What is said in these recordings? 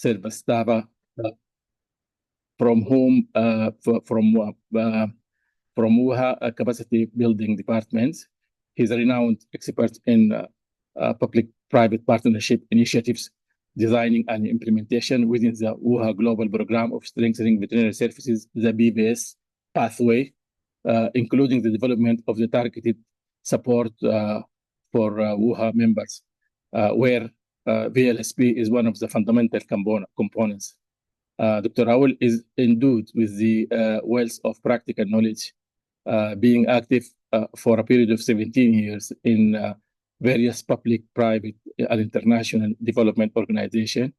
Srivastava, from whom from WOAH Capacity-Building Department. He's a renowned expert in public-private partnership initiatives, designing and implementation within the WOAH Global Program of Strengthening Veterinary Services, the BVS pathway, including the development of the targeted support for WOAH members, where VLSP is one of the fundamental components. Dr. Rahul is endued with the wealth of practical knowledge, being active for a period of 17 years in various public, private, and international development organizations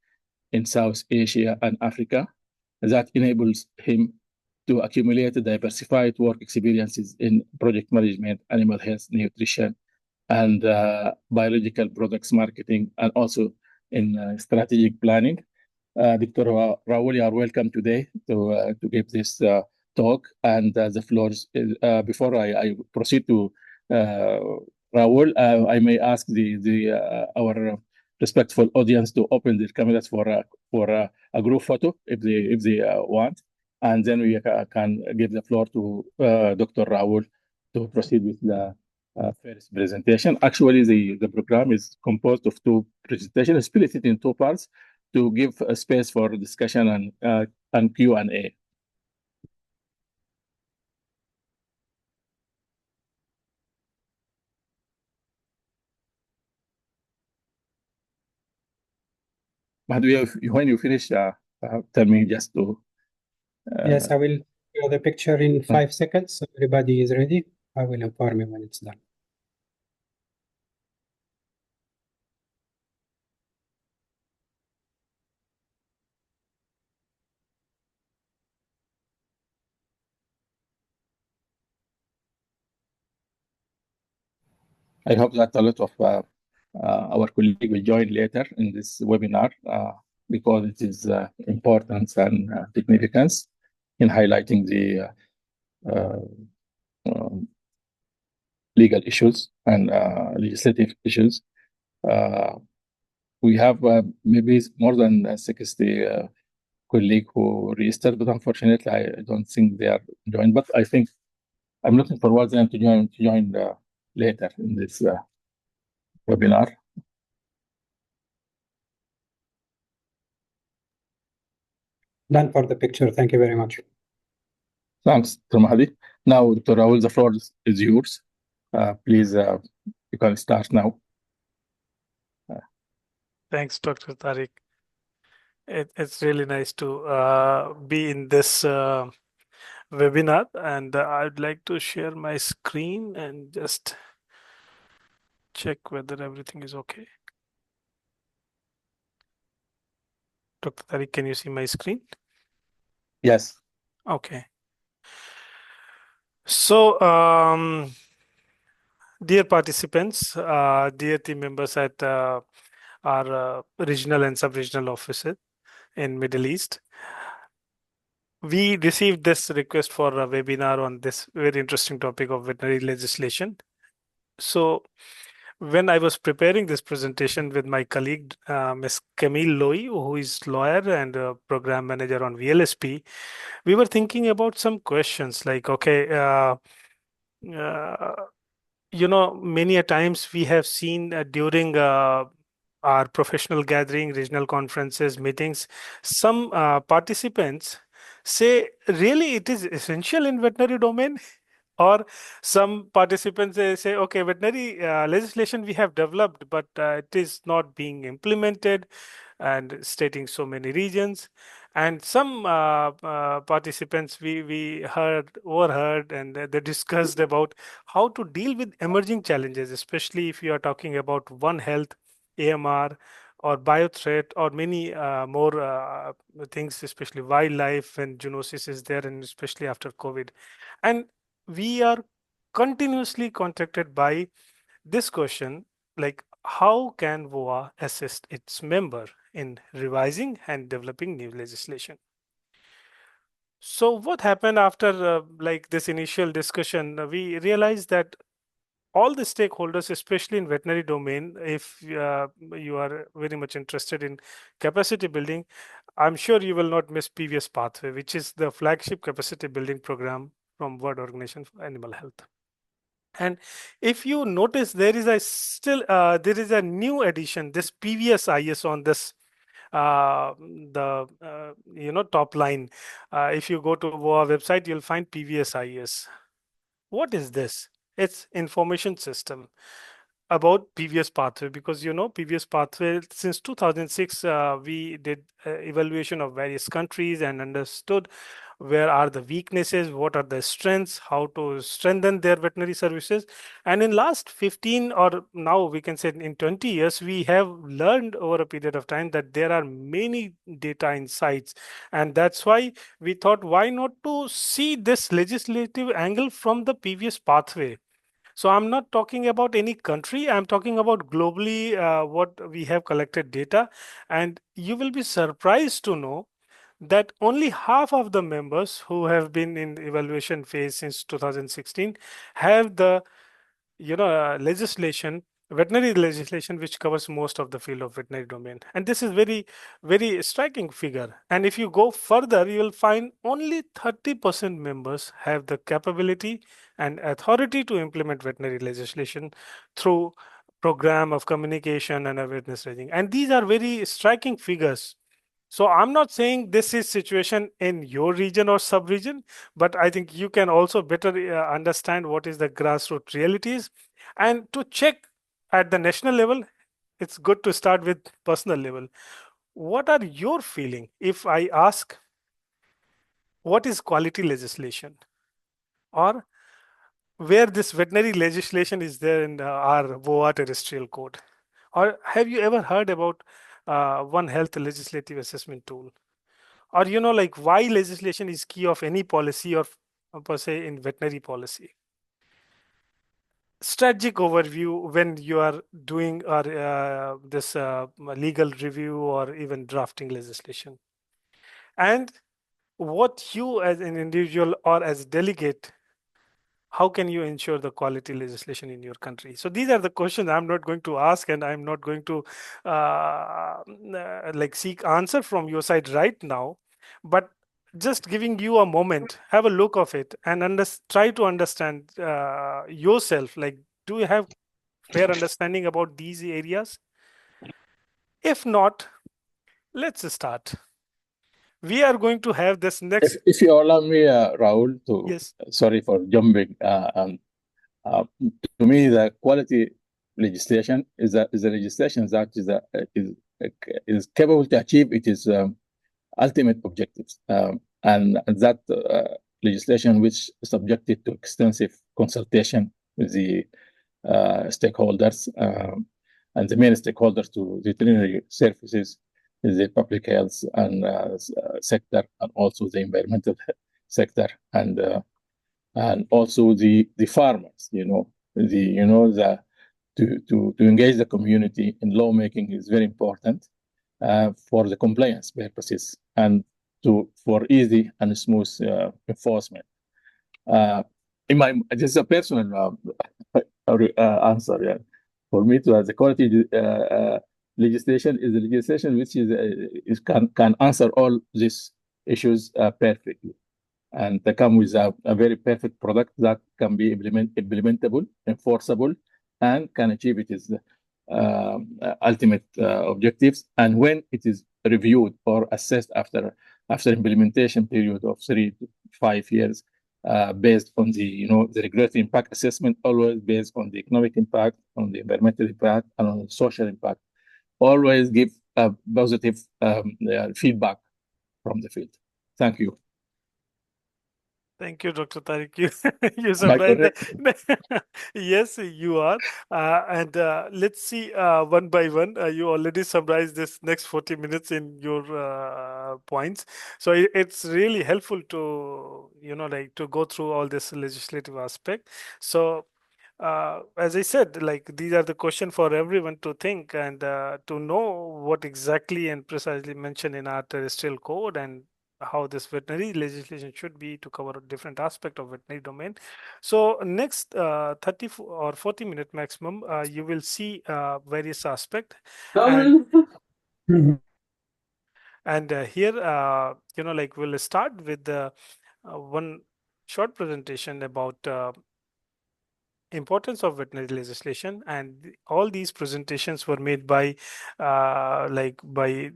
in South Asia and Africa. That enables him to accumulate diversified work experiences in project management, animal health, nutrition, and biological products marketing, and also in strategic planning. Dr. Rahul, you are welcome today to give this talk. And the floor is, before I proceed to Rahul, I may ask our respectful audience to open their cameras for a group photo if they want, and then we can give the floor to Dr. Rahul to proceed with the first presentation. Actually, the program is composed of two presentations, split it in two parts to give a space for discussion and Q&A. When you finish, tell me just to... Yes, I will show the picture in 5 seconds. So everybody is ready. I will inform you when it's done. I hope that a lot of our colleagues will join later in this webinar because it is important and significance in highlighting the legal issues and legislative issues. We have maybe more than 60 colleagues who registered, but unfortunately, I don't think they are joined. But I think I'm looking forward to them to join later in this webinar. Done for the picture. Thank you very much. Thanks, Dr. Mahdi. Now, Dr. Rahul, the floor is yours. Please, you can start now. Thanks, Dr. Tariq. It's really nice to be in this webinar, and I'd like to share my screen and just check whether everything is okay. Dr. Tariq, can you see my screen? Yes. Okay. So, dear participants, dear team members at our regional and sub-regional offices in Middle East, we received this request for a webinar on this very interesting topic of veterinary legislation. So when I was preparing this presentation with my colleague, Ms. Camille Loy, who is lawyer and program manager on VLSP, we were thinking about some questions like, okay, you know, many a times we have seen during our professional gathering, regional conferences, meetings, some participants say, really, it is essential in veterinary domain? Or some participants say, okay, veterinary legislation we have developed, but it is not being implemented, and stating so many regions. And some participants we overheard, and they discussed about how to deal with emerging challenges, especially if you are talking about One Health, AMR, or biothreat, or many more things, especially wildlife and zoonosis is there, and especially after COVID. And we are continuously contacted by this question, like, how can WOAH assist its member in revising and developing new legislation? So what happened after like this initial discussion? We realized that all the stakeholders, especially in veterinary domain, if you are very much interested in capacity building, I'm sure you will not miss PVS Pathway, which is the flagship capacity building program from World Organization for Animal Health. And if you notice, there is a new addition, this PVS-IS on this top line. If you go to WOAH website, you'll find PVS-IS. What is this? It's information system about PVS Pathway, because PVS Pathway since 2006 we did evaluation of various countries and understood where are the weaknesses, what are the strengths, how to strengthen their veterinary services. And in last 15, or now we can say in 20 years, we have learned over a period of time that there are many data insights. And that's why we thought, why not to see this legislative angle from the PVS Pathway? So I'm not talking about any country, I'm talking about globally what we have collected data. And you will be surprised to know that only half of the members who have been in the evaluation phase since 2016 have the legislation, veterinary legislation, which covers most of the field of veterinary domain. And this is very, very striking figure. And if you go further, you will find only 30% members have the capability and authority to implement veterinary legislation through program of communication and awareness raising. And these are very striking figures. So I'm not saying this is situation in your region or sub-region, but I think you can also better understand what is the grassroots realities. And to check at the national level, it's good to start with personal level. What are your feeling if I ask, what is quality legislation? Or where this veterinary legislation is there in our WOAH Terrestrial code? Or have you ever heard about One Health legislative assessment tool? Or like why legislation is key of any policy or per se in veterinary policy? Strategic overview when you are doing this legal review or even drafting legislation. And what you as an individual or as a delegate, how can you ensure the quality legislation in your country? So these are the questions I'm not going to ask, and I'm not going to like seek answer from your side right now, but just giving you a moment, have a look of it and try to understand yourself. Like, do you have fair understanding about these areas? If not, let's start. We are going to have this next. If you allow me, Rahul, Yes. Sorry for jumping. To me, the quality legislation is a legislation that is capable to achieve its ultimate objectives, and that legislation which is subjected to extensive consultation with the stakeholders, and the main stakeholders to veterinary services is the public health and sector, and also the environmental sector, and also the farmers. To engage the community in lawmaking is very important for the compliance purposes and for easy and smooth enforcement. This is a personal answer. Yeah. For me, the quality legislation is the legislation which can answer all these issues perfectly, and they come with a very perfect product that can be implementable, enforceable, and can achieve its ultimate objectives. And when it is reviewed or assessed after implementation period of 3 to 5 years, based on the regulatory impact assessment, always based on the economic impact, on the environmental impact, and on the social impact, always give a positive feedback from the field. Thank you. Thank you, Dr. Tariq. You summarized that. Yes, you are. And let's see one by one. You already summarized this next 40 minutes in your points. So it's really helpful to, to go through all this legislative aspect. So as I said, like these are the questions for everyone to think and to know what exactly and precisely mentioned in our terrestrial code, and how this veterinary legislation should be to cover a different aspect of veterinary domain. So next 30 or 40 minute maximum, you will see various aspects. And here, like we'll start with the one short presentation about importance of veterinary legislation, and all these presentations were made by by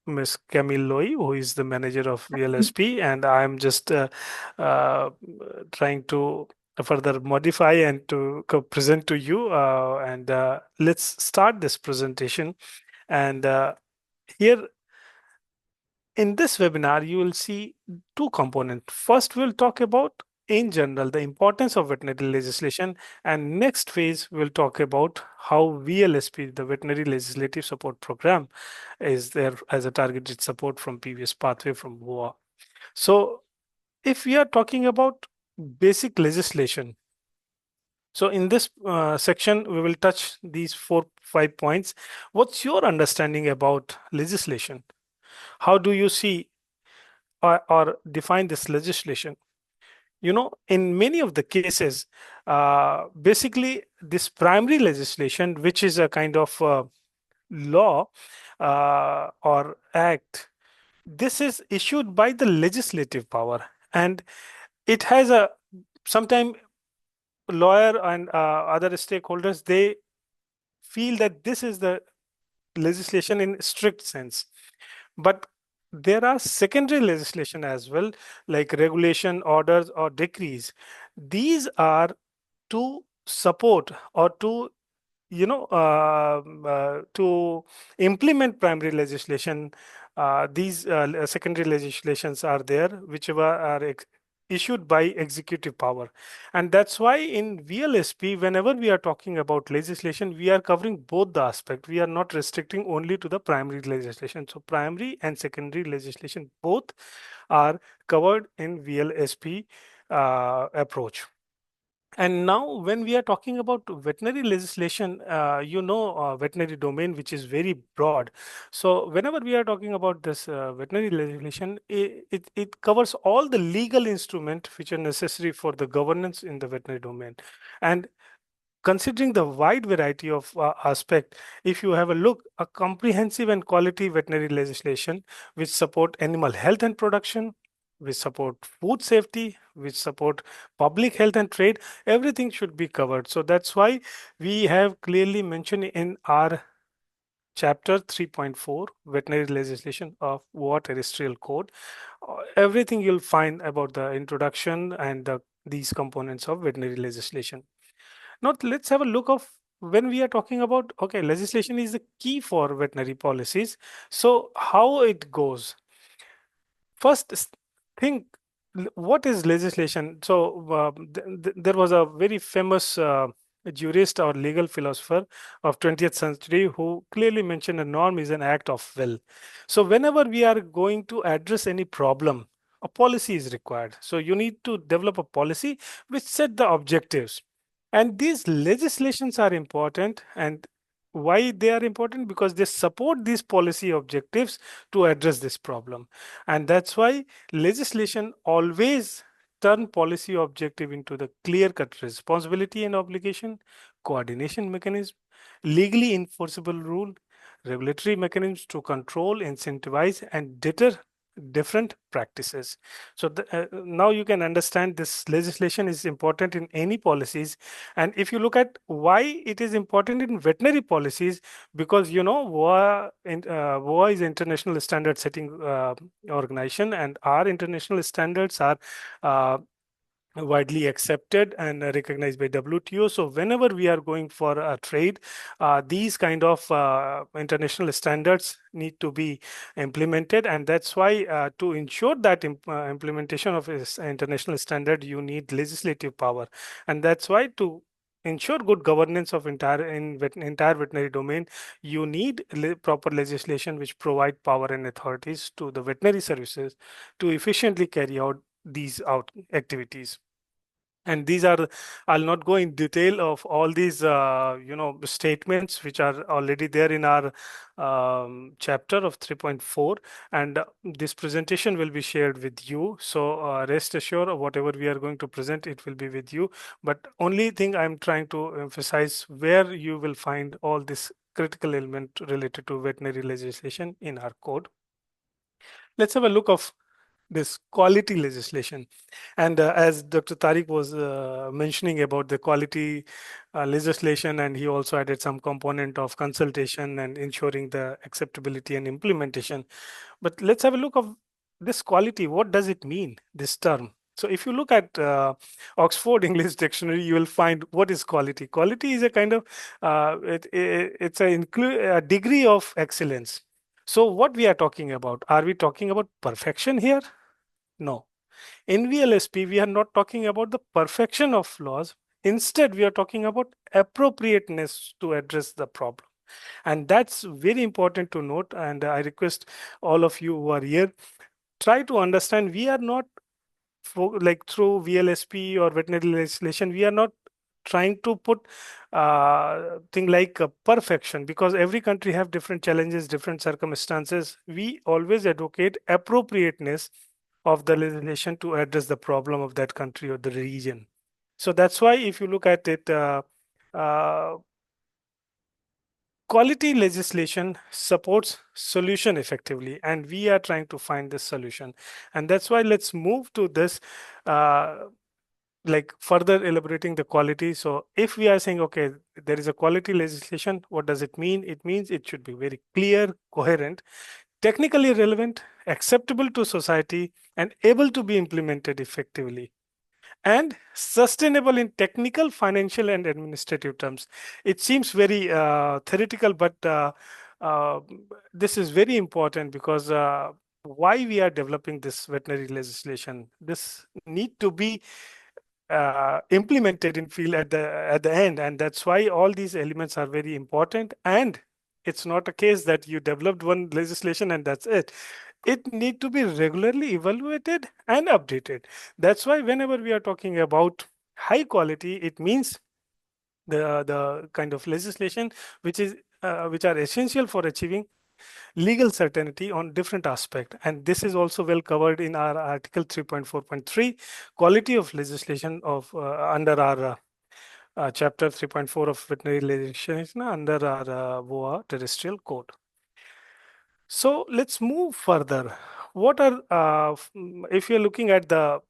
Ms. Camille Loy, who is the manager of VLSP, and I'm just trying to further modify and to present to you. And let's start this presentation. And here in this webinar, you will see two components. First, we'll talk about in general the importance of veterinary legislation, and next phase we'll talk about how VLSP, the Veterinary Legislative Support Program, is there as a targeted support from previous pathway from WOAH. So if we are talking about basic legislation, so in this section we will touch these 4-5 points. What's your understanding about legislation? How do you see or define this legislation? In many of the cases, basically this primary legislation, which is a kind of law or act, this is issued by the legislative power, and it has a sometime lawyer and other stakeholders, they feel that this is the legislation in strict sense. But there are secondary legislation as well, like regulation, orders, or decrees. These are to support or to to implement primary legislation. These secondary legislations are there, whichever are issued by executive power. And that's why in VLSP, whenever we are talking about legislation, we are covering both the aspect. We are not restricting only to the primary legislation. So primary and secondary legislation both are covered in VLSP approach. And now when we are talking about veterinary legislation, veterinary domain, which is very broad. So whenever we are talking about this veterinary legislation, it covers all the legal instruments which are necessary for the governance in the veterinary domain. And considering the wide variety of aspect, if you have a look, a comprehensive and quality veterinary legislation which support animal health and production, which support food safety, which support public health and trade, everything should be covered. So that's why we have clearly mentioned in our chapter 3.4 veterinary legislation of WOAH Terrestrial Code, everything you'll find about the introduction and these components of veterinary legislation. Now let's have a look of when we are talking about, okay, legislation is the key for veterinary policies. So how it goes? First, think what is legislation? So there was a very famous jurist or legal philosopher of 20th century who clearly mentioned a norm is an act of will. So whenever we are going to address any problem, a policy is required. So you need to develop a policy which set the objectives. And these legislations are important. And why they are important? Because they support these policy objectives to address this problem. And that's why legislation always turn policy objective into the clear-cut responsibility and obligation, coordination mechanism, legally enforceable rule, regulatory mechanisms to control, incentivize, and deter different practices. So now you can understand this legislation is important in any policies. And if you look at why it is important in veterinary policies, because WOAH is international standard setting organization, and our international standards are widely accepted and recognized by WTO. So whenever we are going for a trade, these kind of international standards need to be implemented. And that's why to ensure that implementation of this international standard, you need legislative power. And that's why to ensure good governance of entire veterinary domain, you need proper legislation which provide power and authorities to the veterinary services to efficiently carry out these activities. And these are, I'll not go in detail of all these, statements which are already there in our chapter of 3.4. And this presentation will be shared with you. So rest assured, whatever we are going to present, it will be with you. But only thing I'm trying to emphasize where you will find all this critical element related to veterinary legislation in our code. Let's have a look of this quality legislation. And as Dr. Tariq was mentioning about the quality legislation, and he also added some component of consultation and ensuring the acceptability and implementation. But let's have a look of this quality. What does it mean, this term? So if you look at Oxford English Dictionary, you will find what is quality. Quality is a kind of, it's a degree of excellence. So what we are talking about? Are we talking about perfection here? No. In VLSP, we are not talking about the perfection of laws. Instead, we are talking about appropriateness to address the problem. And that's very important to note. And I request all of you who are here, try to understand we are not, like through VLSP or veterinary legislation, we are not trying to put thing like perfection, because every country have different challenges, different circumstances. We always advocate appropriateness of the legislation to address the problem of that country or the region. So that's why if you look at it, quality legislation supports solution effectively, and we are trying to find this solution. And that's why let's move to this, like further elaborating the quality. So if we are saying, okay, there is a quality legislation, what does it mean? It means it should be very clear, coherent, technically relevant, acceptable to society, and able to be implemented effectively, and sustainable in technical, financial, and administrative terms. It seems very theoretical, but this is very important, because why we are developing this veterinary legislation, this need to be implemented in field at the end, and that's why all these elements are very important. And it's not a case that you developed one legislation and that's it. It need to be regularly evaluated and updated. That's why whenever we are talking about high quality, it means the kind of legislation which are essential for achieving legal certainty on different aspects. And this is also well covered in our article 3.4.3, quality of legislation of under our chapter 3.4 of veterinary legislation under our WOAH Terrestrial code. So let's move further. What are, if you're looking at the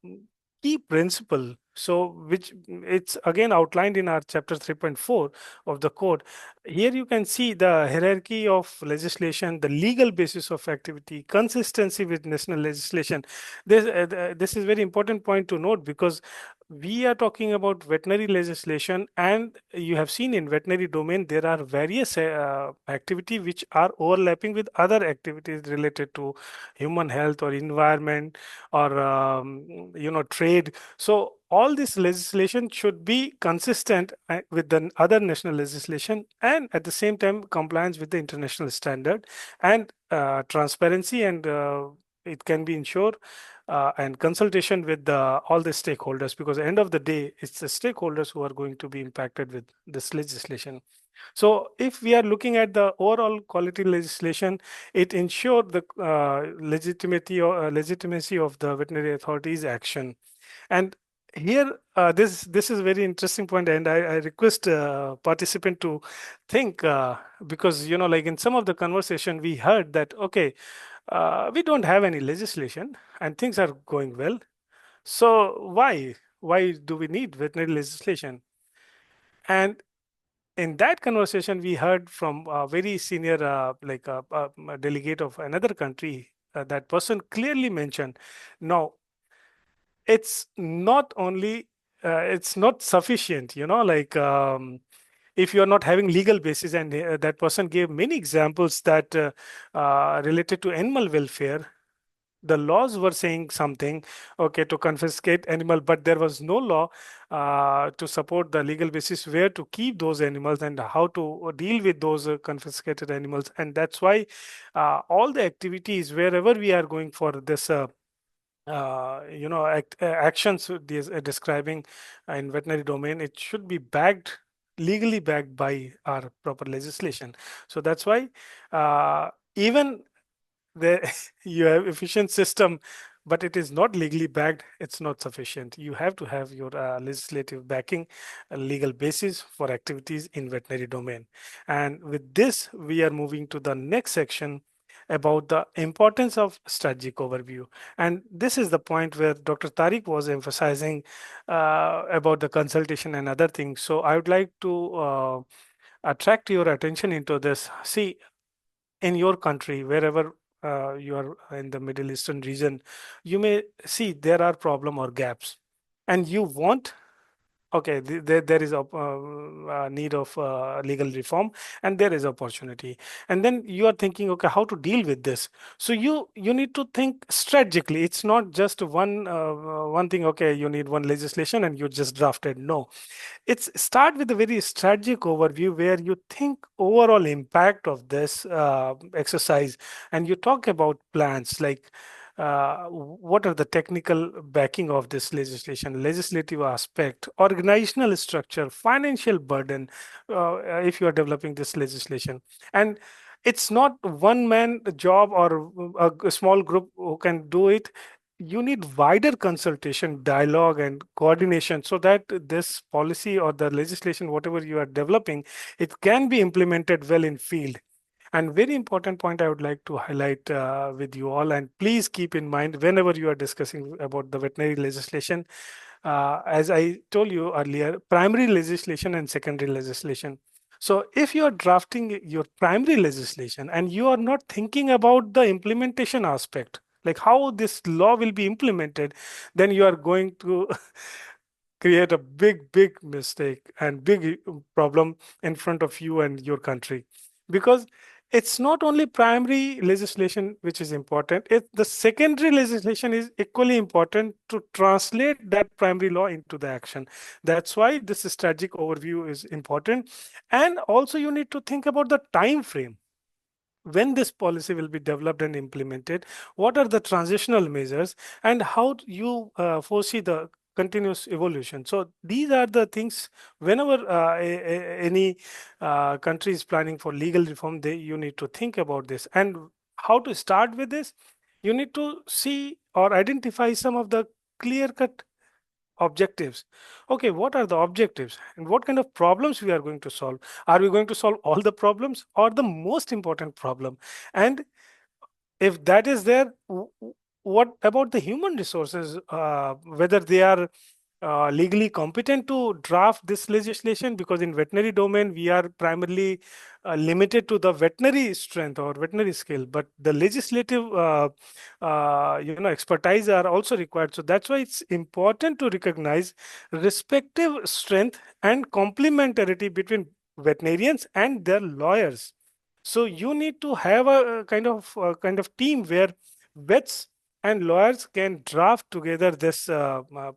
key principle, so which it's again outlined in our chapter 3.4 of the code. Here you can see the hierarchy of legislation, the legal basis of activity, consistency with national legislation. This is very important point to note, because we are talking about veterinary legislation, and you have seen in veterinary domain there are various activity which are overlapping with other activities related to human health or environment or trade. So all this legislation should be consistent with the other national legislation, and at the same time compliance with the international standard, and transparency, and it can be ensured and consultation with all the stakeholders, because at the end of the day, it's the stakeholders who are going to be impacted with this legislation. So if we are looking at the overall quality legislation, it ensures the legitimacy of the veterinary authorities' action. And here, this is a very interesting point, and I request participant to think, because like in some of the conversation we heard that, okay, we don't have any legislation and things are going well. So why do we need veterinary legislation? And in that conversation, we heard from a very senior, like a delegate of another country. That person clearly mentioned, no, it's not only, it's not sufficient, like if you're not having legal basis. And that person gave many examples that related to animal welfare. The laws were saying something, okay, to confiscate animal, but there was no law to support the legal basis where to keep those animals and how to deal with those confiscated animals. And that's why all the activities, wherever we are going for this actions describing in veterinary domain, it should be legally backed by our proper legislation. So that's why even you have efficient system, but it is not legally backed, it's not sufficient. You have to have your legislative backing, a legal basis for activities in veterinary domain. And with this, we are moving to the next section about the importance of strategic overview. And this is the point where Dr. Tariq was emphasizing about the consultation and other things. So I would like to attract your attention into this. See, in your country, wherever you are in the Middle Eastern region, you may see there are problem or gaps, and you want, okay, there is a need of legal reform, and there is opportunity, and then you are thinking, okay, how to deal with this. So you need to think strategically. It's not just one thing. Okay, you need one legislation and you just drafted. No, it's start with a very strategic overview where you think overall impact of this exercise, and you talk about plans like what are the technical backing of this legislation, legislative aspect, organizational structure, financial burden, if you are developing this legislation. And it's not one man job or a small group who can do it. You need wider consultation, dialogue, and coordination so that this policy or the legislation, whatever you are developing, it can be implemented well in field. And very important point I would like to highlight with you all, and please keep in mind whenever you are discussing about the veterinary legislation, as I told you earlier, primary legislation and secondary legislation. So if you are drafting your primary legislation and you are not thinking about the implementation aspect, like how this law will be implemented, then you are going to create a big mistake and big problem in front of you and your country. Because it's not only primary legislation which is important, the secondary legislation is equally important to translate that primary law into the action. That's why this strategic overview is important. And also you need to think about the time frame when this policy will be developed and implemented, what are the transitional measures, and how do you foresee the continuous evolution. So these are the things whenever any country is planning for legal reform, you need to think about this. And how to start with this? You need to see or identify some of the clear-cut objectives. Okay, what are the objectives and what kind of problems we are going to solve? Are we going to solve all the problems or the most important problem? And if that is there, what about the human resources, whether they are legally competent to draft this legislation? Because in veterinary domain we are primarily limited to the veterinary strength or veterinary skill, but the legislative expertise are also required. So that's why it's important to recognize respective strength and complementarity between veterinarians and their lawyers. So you need to have a kind of team where vets and lawyers can draft together this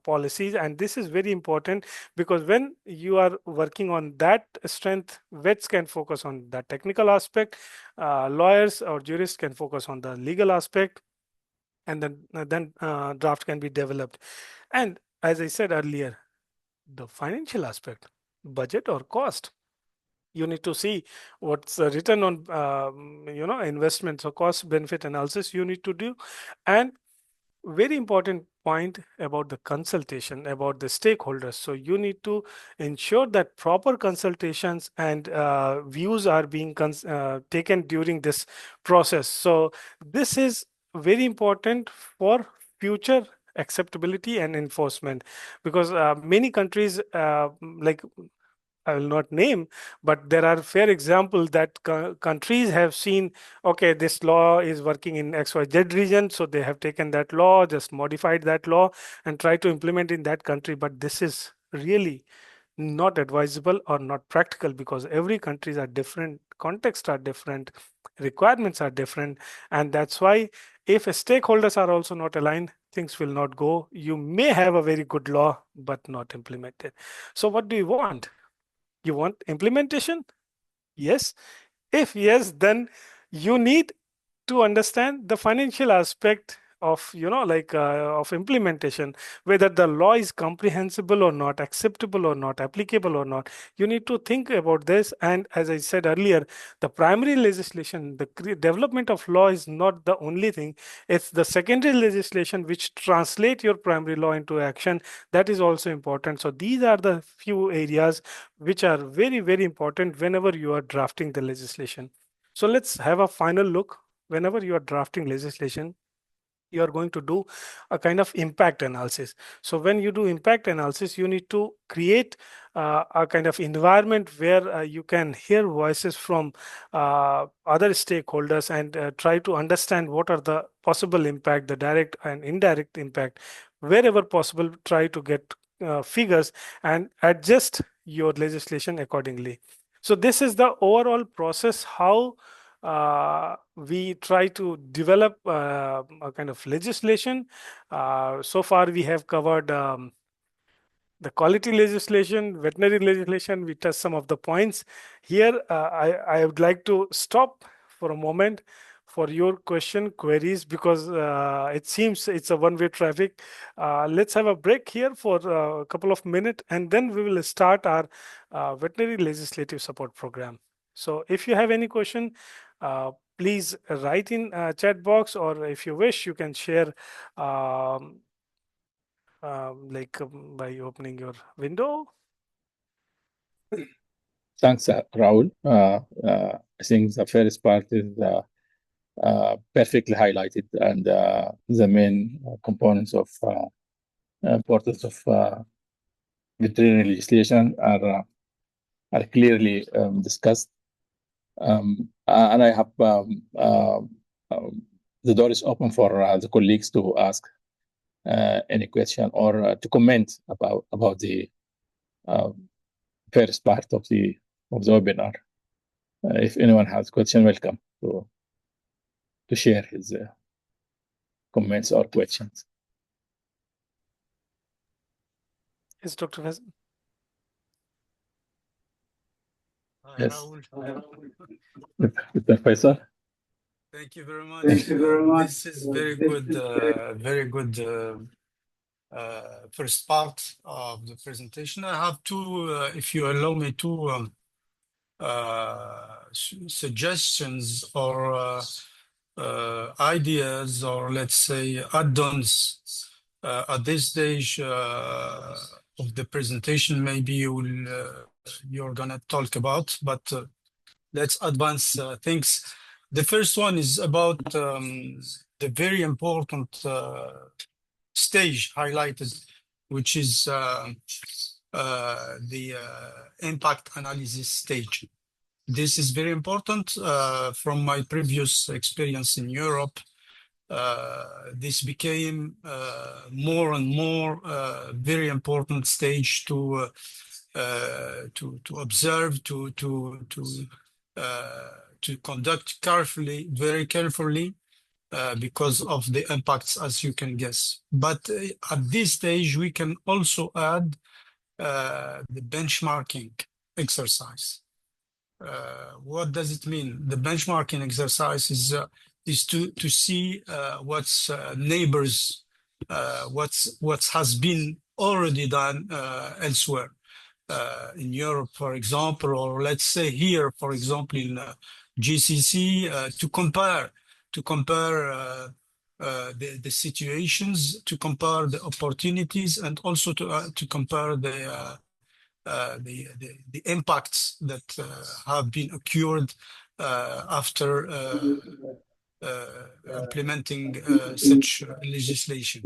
policies. And this is very important because when you are working on that strength, vets can focus on that technical aspect, lawyers or jurists can focus on the legal aspect, and then draft can be developed. And as I said earlier, the financial aspect, budget or cost, you need to see what's written on investments or cost benefit analysis you need to do. And very important point about the consultation about the stakeholders. So you need to ensure that proper consultations and views are being taken during this process. So this is very important for future acceptability and enforcement, because many countries like I will not name, but there are fair examples that countries have seen, okay, this law is working in XYZ region, so they have taken that law, just modified that law and try to implement in that country. But this is really not advisable or not practical, because every countries are different, contexts are different, requirements are different. And that's why if stakeholders are also not aligned, things will not go. You may have a very good law, but not implemented. So what do you want? You want implementation? Yes. If yes, then you need to understand the financial aspect of of implementation, whether the law is comprehensible or not, acceptable or not, applicable or not. You need to think about this. And as I said earlier, the primary legislation, the development of law is not the only thing. It's the secondary legislation which translate your primary law into action. That is also important. So these are the few areas which are very, very important whenever you are drafting the legislation. So let's have a final look. Whenever you are drafting legislation, you are going to do a kind of impact analysis. So when you do impact analysis, you need to create a kind of environment where you can hear voices from other stakeholders and try to understand what are the possible impact, the direct and indirect impact. Wherever possible, try to get figures and adjust your legislation accordingly. So this is the overall process, how we try to develop a kind of legislation. So far, we have covered the quality legislation, veterinary legislation. We touched some of the points. Here, I would like to stop for a moment for your queries, because it seems it's a one-way traffic. Let's have a break here for a couple of minutes, and then we will start our veterinary legislative support program. So if you have any question, please write in chat box, or if you wish, you can share by opening your window. Thanks, Rahul. I think the first part is perfectly highlighted, and the main components of importance of veterinary legislation are clearly discussed. And I have the door is open for the colleagues to ask any question or to comment about the first part of the webinar. If anyone has a question, welcome to share his comments or questions. Yes, Dr. Faisal. Yes. Rahul. Mr. Faisal. Thank you very much. Thank you very much. This is very good first part of the presentation. I have two, if you allow me, two suggestions or ideas, or let's say add-ons at this stage of the presentation. Maybe you're gonna talk about, but let's advance things. The first one is about the very important stage highlighted, which is the impact analysis stage. This is very important. From my previous experience in Europe, this became more and more very important stage to observe, to conduct carefully, very carefully, because of the impacts, as you can guess. But at this stage, we can also add the benchmarking exercise. What does it mean? The benchmarking exercise is to see what's neighbors, what has been already done elsewhere. In Europe, for example, or let's say here, for example, in GCC, to compare the situations, to compare the opportunities, and also to compare the impacts that have been occurred after implementing such legislation.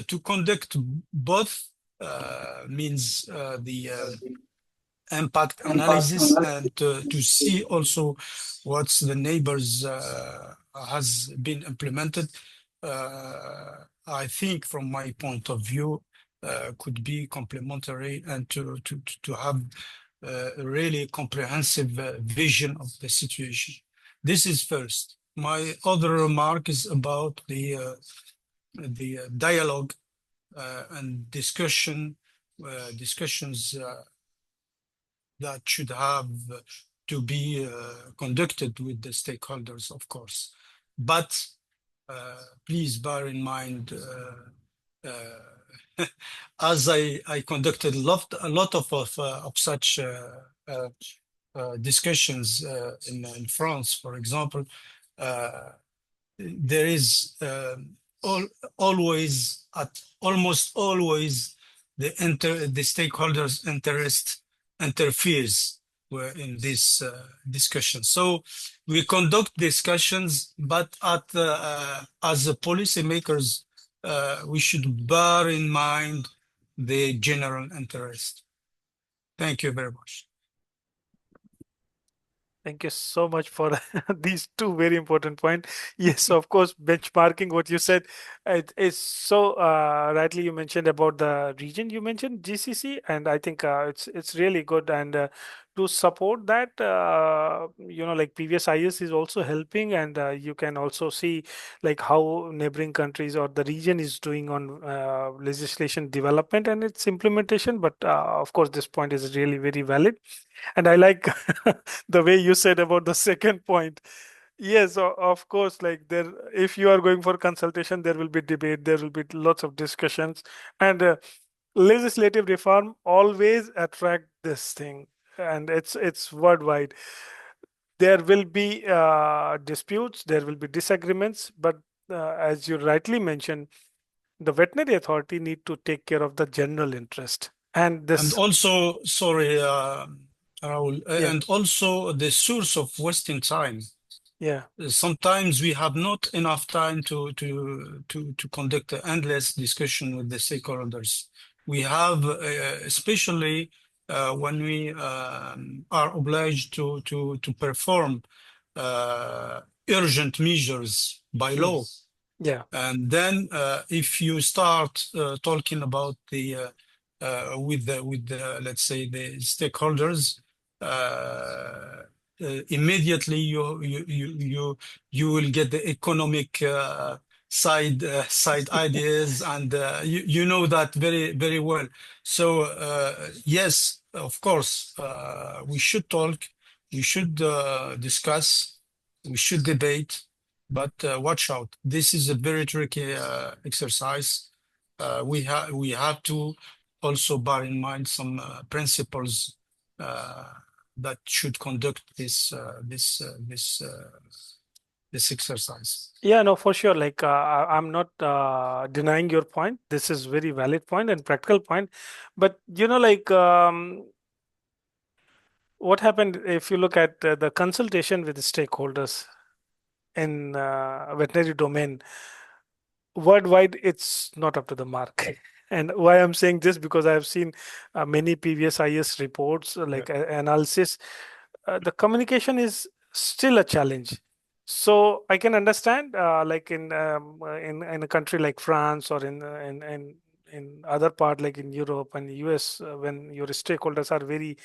To conduct both means the impact analysis, and to see also what's the neighbors has been implemented. I think from my point of view could be complementary, and to have a really comprehensive vision of the situation. This is first. My other remark is about the dialogue and discussions that should have to be conducted with the stakeholders, of course. But please bear in mind, as I conducted a lot of such discussions in France, for example, there is almost always the stakeholders' interest interferes in this discussion. So we conduct discussions, but as a policymakers, we should bear in mind the general interest. Thank you very much. Thank you so much for these two very important points. Yes, of course, benchmarking what you said, it is so rightly you mentioned about the region. You mentioned GCC, and I think it's really good. And to support that, like previous IS is also helping, and you can also see like how neighboring countries or the region is doing on legislation development and its implementation. But of course, this point is really very valid. And I like the way you said about the second point. Yes, of course, like there, if you are going for consultation, there will be debate, there will be lots of discussions, and legislative reform always attract this thing, and it's worldwide. There will be disputes, there will be disagreements, but as you rightly mentioned, the veterinary authority need to take care of the general interest. And this, And also, sorry, Rahul, Yeah. and also the source of wasting time. yeah, Sometimes we have not enough time to conduct an endless discussion with the stakeholders. We have, especially when we are obliged to perform urgent measures by law. yeah, And then if you start talking about with the let's say the stakeholders, immediately you will get the economic side ideas, and you know that very well. So yes, of course, we should talk, we should discuss, we should debate, but watch out. This is a very tricky exercise. We have to also bear in mind some principles that should conduct this exercise. Yeah, no, for sure. Like, I'm not denying your point. This is very valid point and practical point. But what happened if you look at the consultation with the stakeholders in veterinary domain worldwide, it's not up to the mark. And why I'm saying this, because I have seen many previous IS reports, analysis. The communication is still a challenge. So I can understand, like in a country like France, or in other part like in Europe and US, when your stakeholders are very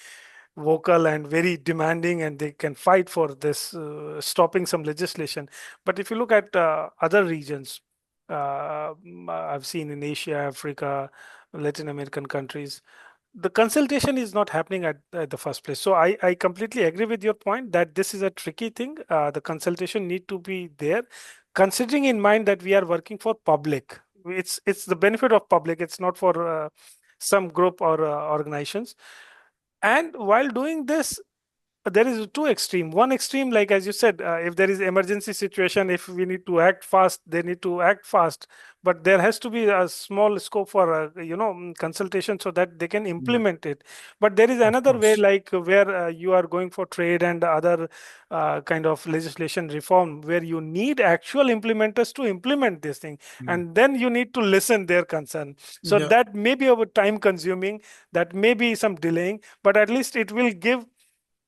vocal and very demanding, and they can fight for this stopping some legislation. But if you look at other regions, I've seen in Asia, Africa, Latin American countries, the consultation is not happening at the first place. So I completely agree with your point that this is a tricky thing. The consultation need to be there, considering in mind that we are working for public. It's the benefit of public. It's not for some group or organizations. And while doing this, there is two extreme. One extreme, like as you said, if there is emergency situation, if we need to act fast, they need to act fast. But there has to be a small scope for consultation so that they can implement it. But there is another way, like where you are going for trade and other kind of legislation reform, where you need actual implementers to implement this thing, and then you need to listen their concern. So that may be over time consuming, that may be some delaying, but at least it will give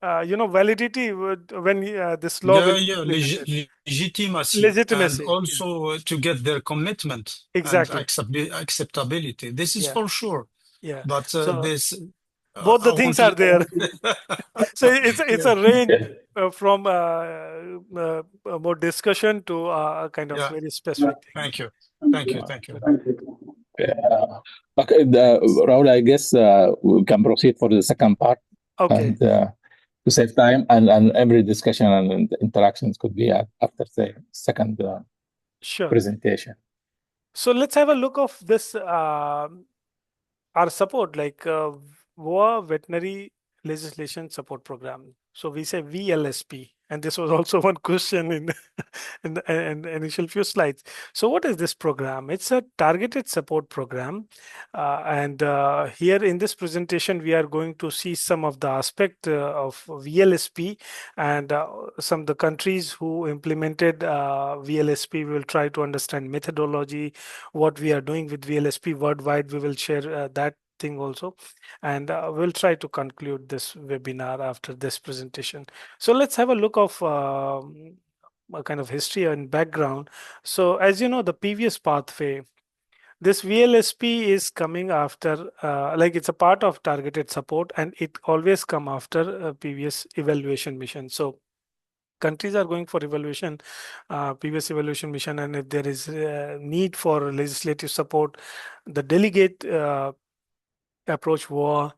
validity when this law will be implemented. Legitimacy, and also to get their commitment. Exactly. And acceptability. This is for sure. Yeah. But so this both the things are there. So it's a range from more discussion to a kind of very specific thing. Thank you. Okay, Rahul, I guess we can proceed for the second part. Okay. And, to save time, and every discussion and interactions could be after the second Sure. presentation. So let's have a look of this, our support, like WOAH Veterinary Legislation Support Program. So we say VLSP, and this was also one question in in the initial few slides. So what is this program? It's a targeted support program, and here in this presentation we are going to see some of the aspect of VLSP, and some of the countries who implemented VLSP. We will try to understand methodology, what we are doing with VLSP worldwide. We will share that thing also, and we'll try to conclude this webinar after this presentation. So let's have a look of a kind of history and background. So as you know, the previous pathway, this VLSP is coming after, like it's a part of targeted support, and it always come after a previous evaluation mission. So countries are going for evaluation, previous evaluation mission, and if there is need for legislative support, the delegate approach WOAH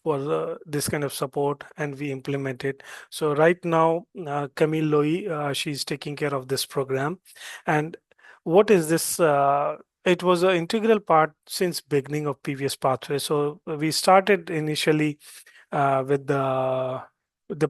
for this kind of support, and we implement it. So right now, Camille Loy, she's taking care of this program. And what is this? It was an integral part since beginning of previous pathway. So we started initially with the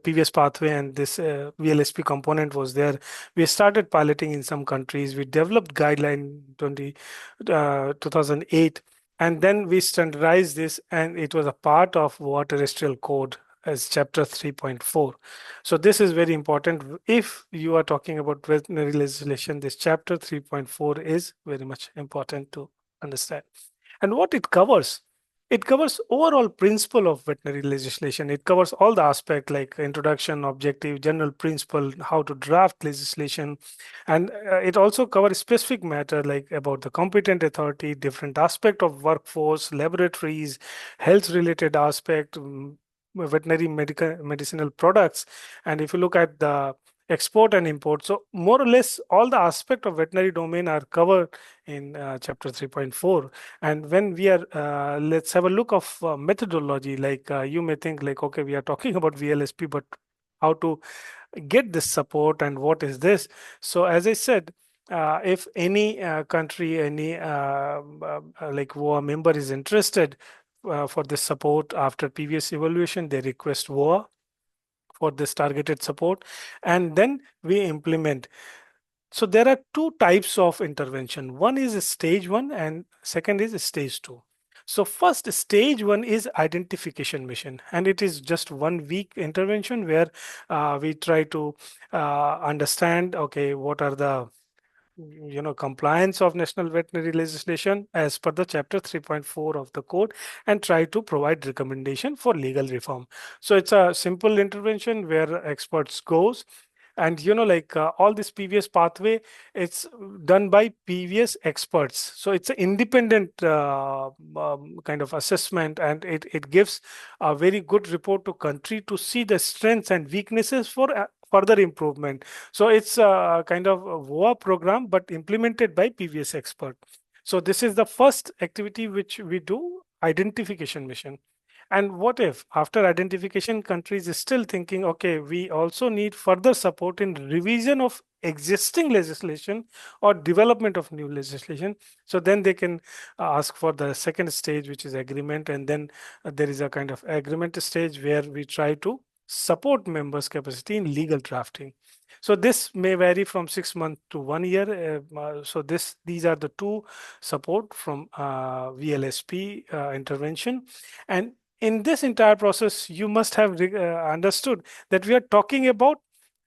previous pathway, and this VLSP component was there. We started piloting in some countries. We developed guideline 2008, and then we standardized this, and it was a part of WOAH Terrestrial Code as chapter 3.4. So this is very important. If you are talking about veterinary legislation, this chapter 3.4 is very much important to understand. And what it covers overall principle of veterinary legislation. It covers all the aspect like introduction, objective, general principle, how to draft legislation. And it also covers specific matter like about the competent authority, different aspect of workforce, laboratories, health related aspect, veterinary medicinal products. And if you look at the export and import, so more or less all the aspect of veterinary domain are covered in chapter 3.4. And when we are let's have a look of methodology, like you may think like, okay, we are talking about VLSP, but how to get this support and what is this? So as I said, if any country, any like WOAH member is interested for this support after previous evaluation, they request WOAH for this targeted support, and then we implement. So there are two types of intervention. One is stage 1 and second is stage 2. So first, stage 1 is identification mission, and it is just 1 week intervention where we try to understand, okay, what are the compliance of national veterinary legislation as per the chapter 3.4 of the code, and try to provide recommendation for legal reform. So it's a simple intervention where experts goes, and like all this previous pathway, it's done by previous experts. So it's an independent kind of assessment, and it gives a very good report to country to see the strengths and weaknesses for further improvement. So it's a kind of a WOAH program, but implemented by previous expert. So this is the first activity which we do, identification mission. And what if after identification, countries is still thinking, okay, we also need further support in revision of existing legislation or development of new legislation. So then they can ask for the second stage, which is agreement. And then there is a kind of agreement stage where we try to support members' capacity in legal drafting. So this may vary from 6 months to 1 year. So these are the two support from VLSP intervention. And in this entire process, you must have understood that we are talking about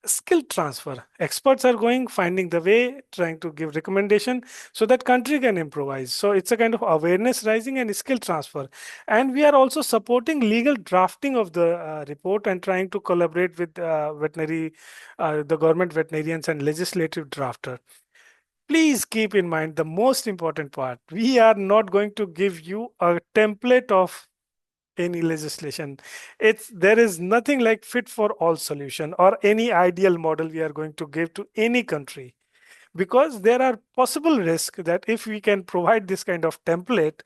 skill transfer. Experts are going, finding the way, trying to give recommendation so that country can improvise. So it's a kind of awareness raising and skill transfer. And we are also supporting legal drafting of the report and trying to collaborate with veterinary, the government veterinarians and legislative drafter. Please keep in mind the most important part. We are not going to give you a template of any legislation. There is nothing like fit for all solution or any ideal model we are going to give to any country, because there are possible risks that if we can provide this kind of template,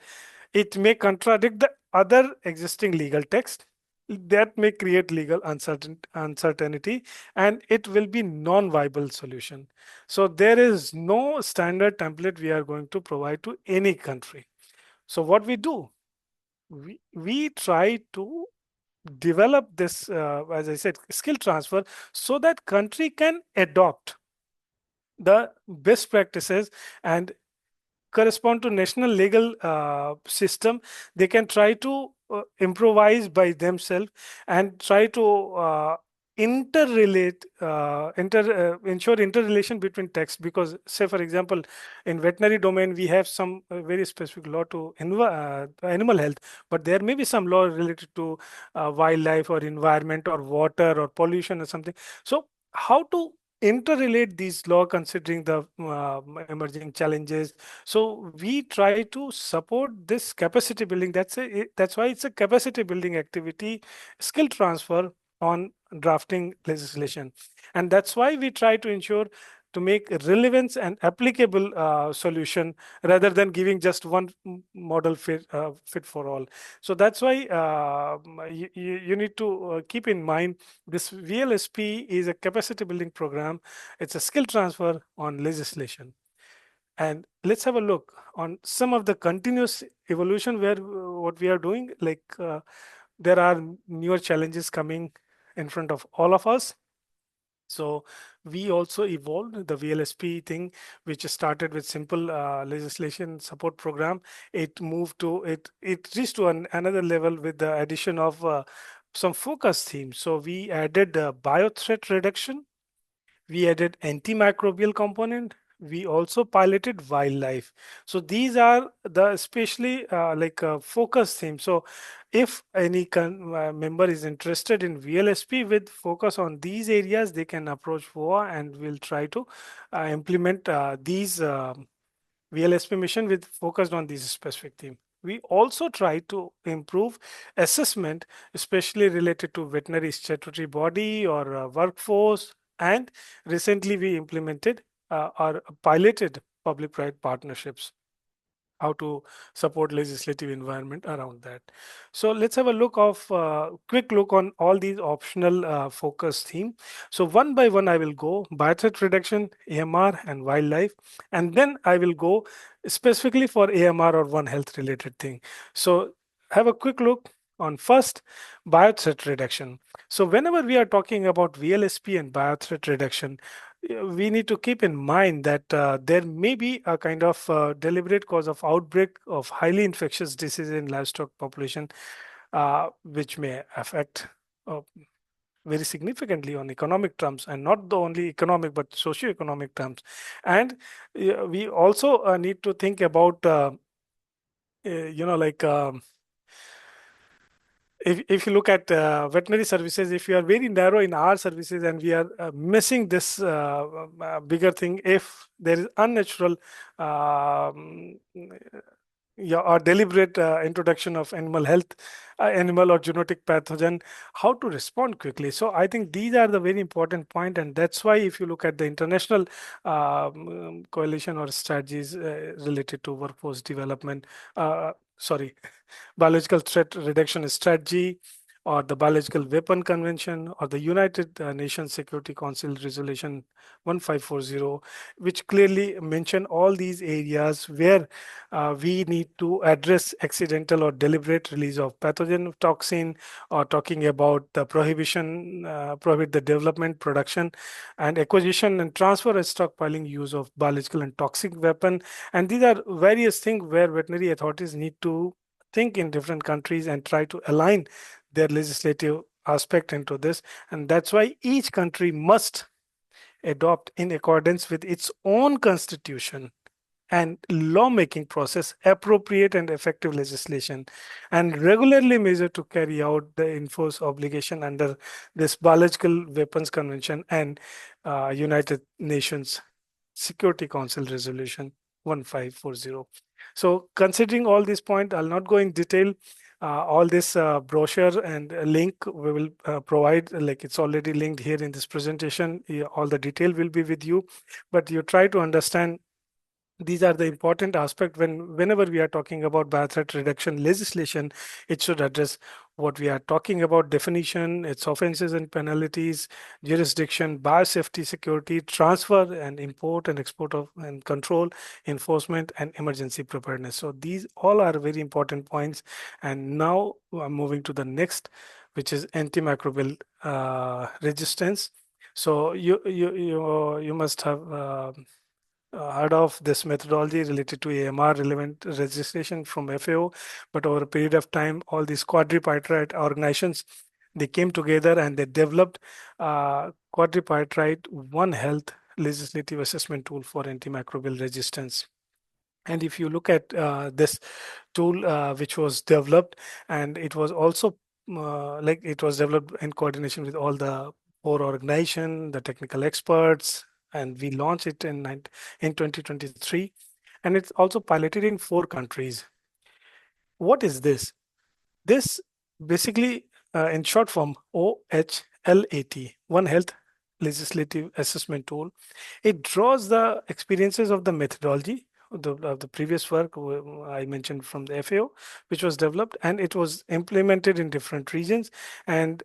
it may contradict the other existing legal text, that may create legal uncertainty, and it will be non-viable solution. So there is no standard template we are going to provide to any country. So what we do, we try to develop this, as I said, skill transfer, so that country can adopt the best practices and correspond to national legal system. They can try to improvise by themselves and try to ensure interrelation between texts, because say for example in veterinary domain we have some very specific law to animal health, but there may be some law related to wildlife or environment or water or pollution or something. So how to interrelate these law considering the emerging challenges? So we try to support this capacity building. That's why it's a capacity building activity, skill transfer on drafting legislation. And that's why we try to ensure to make relevance and applicable solution rather than giving just one model fit for all. So that's why you need to keep in mind this VLSP is a capacity building program. It's a skill transfer on legislation. And let's have a look on some of the continuous evolution where what we are doing, like there are newer challenges coming in front of all of us. So we also evolved the VLSP thing, which started with simple legislation support program. It moved to, it reached to another level with the addition of some focus themes. So we added biothreat reduction, we added antimicrobial component, we also piloted wildlife. So these are the especially like focus themes. So if any member is interested in VLSP with focus on these areas, they can approach WOAH and we'll try to implement these VLSP mission with focused on these specific theme. We also try to improve assessment, especially related to veterinary statutory body or workforce. And recently we implemented or piloted public-private partnerships, how to support legislative environment around that. So let's have a look of quick look on all these optional focus theme. So one by one I will go biothreat reduction, AMR and wildlife, and then I will go specifically for AMR or One Health related thing. So have a quick look on first biothreat reduction. So whenever we are talking about VLSP and biothreat reduction, we need to keep in mind that there may be a kind of deliberate cause of outbreak of highly infectious disease in livestock population, which may affect very significantly on economic terms, and not the only economic but socio-economic terms. And we also need to think about like if you look at veterinary services, if you are very narrow in our services and we are missing this bigger thing, if there is unnatural or deliberate introduction of animal health, animal or zoonotic pathogen, how to respond quickly. So I think these are the very important point, and that's why if you look at the international coalition or strategies related to workforce development, biological threat reduction strategy, or the Biological Weapon Convention, or the United Nations Security Council Resolution 1540, which clearly mention all these areas where we need to address accidental or deliberate release of pathogen toxin, or talking about the prohibit the development, production, and acquisition and transfer and stockpiling use of biological and toxic weapon. And these are various things where veterinary authorities need to think in different countries and try to align their legislative aspect into this. And that's why each country must adopt in accordance with its own constitution and lawmaking process appropriate and effective legislation, and regularly measure to carry out the enforced obligation under this Biological Weapons Convention and United Nations Security Council Resolution 1540. So considering all these points, I'll not go in detail. All this brochure and link we will provide, like it's already linked here in this presentation. All the detail will be with you, but you try to understand these are the important aspect whenever we are talking about biothreat reduction legislation. It should address what we are talking about: definition, its offenses and penalties, jurisdiction, biosafety, security, transfer and import and export of and control, enforcement, and emergency preparedness. So these all are very important points. And now I'm moving to the next, which is antimicrobial resistance. So you must have heard of this methodology related to AMR relevant registration from FAO, but over a period of time, all these quadripartite organizations, they came together and they developed quadripartite One Health legislative assessment tool for antimicrobial resistance. And if you look at this tool which was developed, and it was also like it was developed in coordination with all the four organization, the technical experts, and we launched it in 2023, and it's also piloted in 4 countries. What is this? This basically, in short form, OHLAT, One Health Legislative Assessment Tool. It draws the experiences of the methodology of the previous work I mentioned from the FAO, which was developed, and it was implemented in different regions. And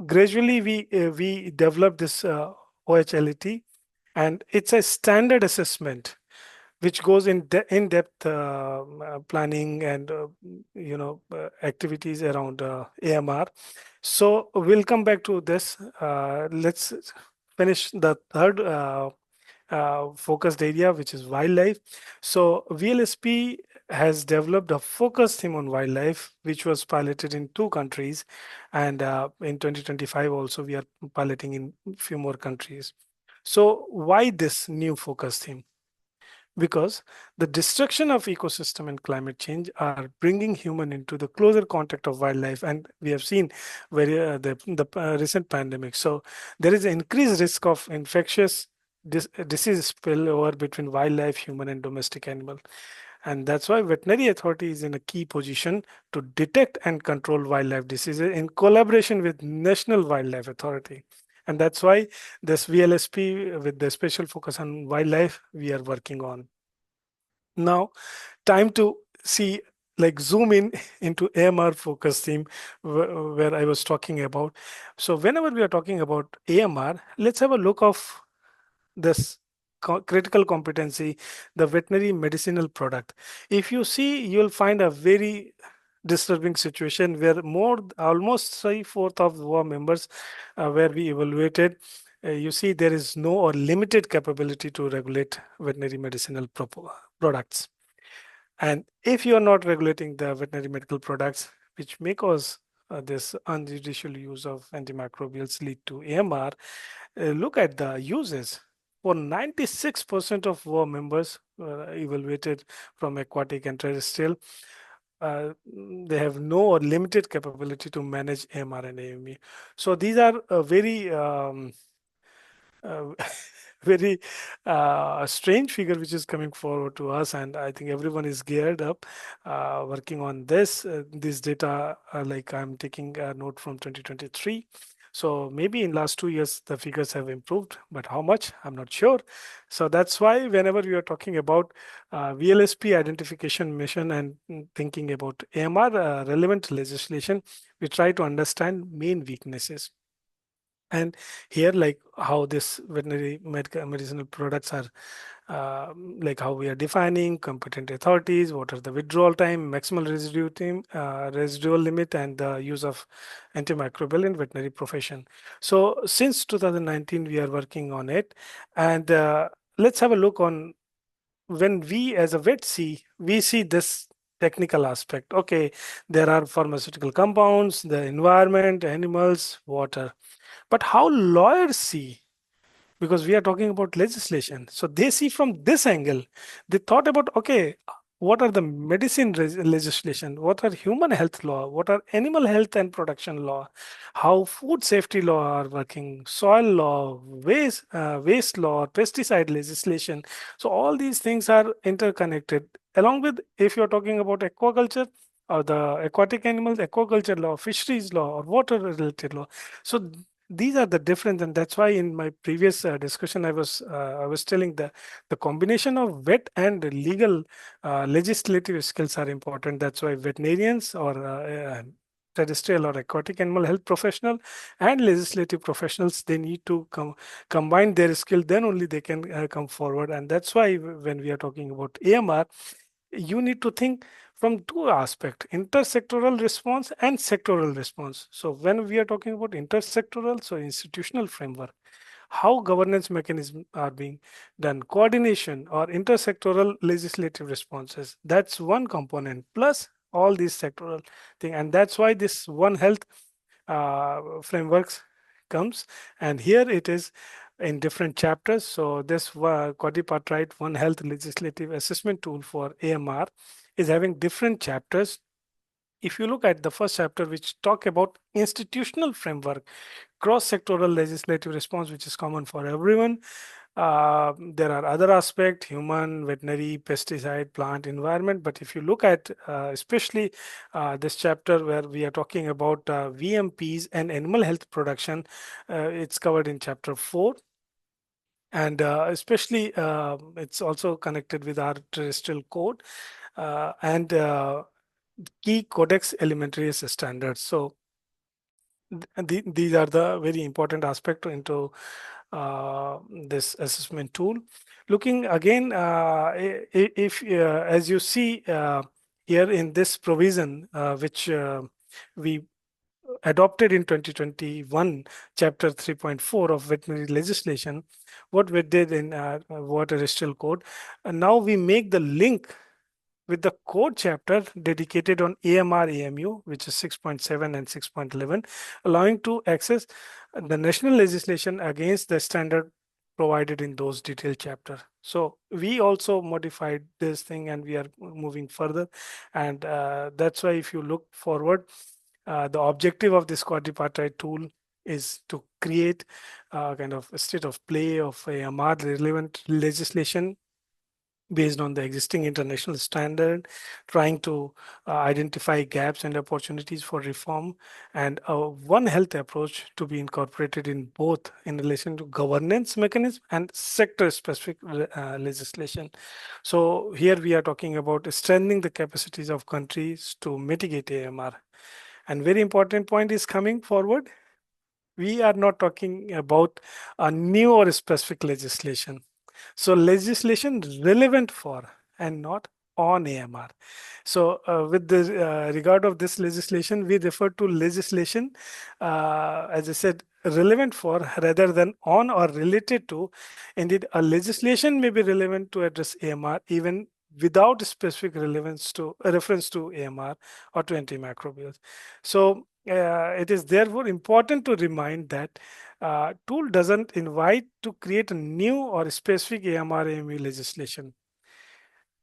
gradually we developed this OHLAT, and it's a standard assessment which goes in in-depth planning and activities around AMR. So we'll come back to this. Let's finish the third focused area, which is wildlife. So VLSP has developed a focus theme on wildlife, which was piloted in 2 countries, and in 2025 also we are piloting in a few more countries. So why this new focus theme? Because the destruction of ecosystem and climate change are bringing human into the closer contact of wildlife, and we have seen the recent pandemic. So there is an increased risk of infectious disease spillover between wildlife, human, and domestic animal. And that's why veterinary authority is in a key position to detect and control wildlife diseases in collaboration with National Wildlife Authority. And that's why this VLSP, with the special focus on wildlife, we are working on. Now, time to see, like zoom in into AMR focus theme where I was talking about. So whenever we are talking about AMR, let's have a look of this critical competency, the veterinary medicinal product. If you see, you'll find a very disturbing situation where almost 3/4 of WOAH members where we evaluated, you see there is no or limited capability to regulate veterinary medicinal products. And if you are not regulating the veterinary medical products, which may cause this unjudicial use of antimicrobials lead to AMR, look at the uses. For 96% of WOAH members evaluated from aquatic and terrestrial, they have no or limited capability to manage AMR and AME. So these are very very strange figure which is coming forward to us, and I think everyone is geared up working on this. This data, like I'm taking a note from 2023. So maybe in last 2 years the figures have improved, but how much I'm not sure. So that's why whenever we are talking about VLSP identification mission and thinking about AMR relevant legislation, we try to understand main weaknesses. And here, like how this veterinary medicinal products are, like how we are defining competent authorities, what are the withdrawal time, maximal residual limit, and the use of antimicrobial in veterinary profession. So since 2019, we are working on it, and let's have a look on when we as a vet we see this technical aspect. Okay, there are pharmaceutical compounds, the environment, animals, water. But how lawyers see, because we are talking about legislation, so they see from this angle. They thought about, okay, what are the medicine legislation, what are human health law, what are animal health and production law, how food safety law are working, soil law, waste law, pesticide legislation. So all these things are interconnected, along with, if you're talking about aquaculture or the aquatic animals, aquaculture law, fisheries law, or water related law. So these are the difference, and that's why in my previous discussion I was telling the combination of vet and legal legislative skills are important. That's why veterinarians or terrestrial or aquatic animal health professional and legislative professionals, they need to combine their skill, then only they can come forward. And that's why when we are talking about AMR, you need to think from two aspects: intersectoral response and sectoral response. So when we are talking about intersectoral, so institutional framework, how governance mechanisms are being done, coordination or intersectoral legislative responses, that's one component, plus all these sectoral thing. And that's why this One Health frameworks comes, and here it is in different chapters. So this quadripartite One Health legislative assessment tool for AMR is having different chapters. If you look at the first chapter, which talk about institutional framework, cross-sectoral legislative response, which is common for everyone. There are other aspects: human, veterinary, pesticide, plant, environment. But if you look at especially this chapter where we are talking about VMPs and animal health production, it's covered in chapter 4. And especially it's also connected with our terrestrial code and key codex alimentarius standards. So these are the very important aspect into this assessment tool. Looking again, if as you see here in this provision, which we adopted in 2021, chapter 3.4 of veterinary legislation, what we did in WOAH Terrestrial code, and now we make the link with the code chapter dedicated on AMR AMU, which is 6.7 and 6.11, allowing to access the national legislation against the standard provided in those detailed chapter. So we also modified this thing and we are moving further. And that's why if you look forward, the objective of this quadripartite tool is to create kind of a state of play of AMR relevant legislation based on the existing international standard, trying to identify gaps and opportunities for reform, and a One Health approach to be incorporated in both in relation to governance mechanism and sector-specific legislation. So here we are talking about strengthening the capacities of countries to mitigate AMR. And very important point is coming forward. We are not talking about a new or specific legislation. So legislation relevant for and not on AMR. So with the regard of this legislation, we refer to legislation, as I said, relevant for rather than on or related to. Indeed, a legislation may be relevant to address AMR even without specific relevance to reference to AMR or to antimicrobials. So it is therefore important to remind that tool doesn't invite to create a new or specific AMR AMU legislation.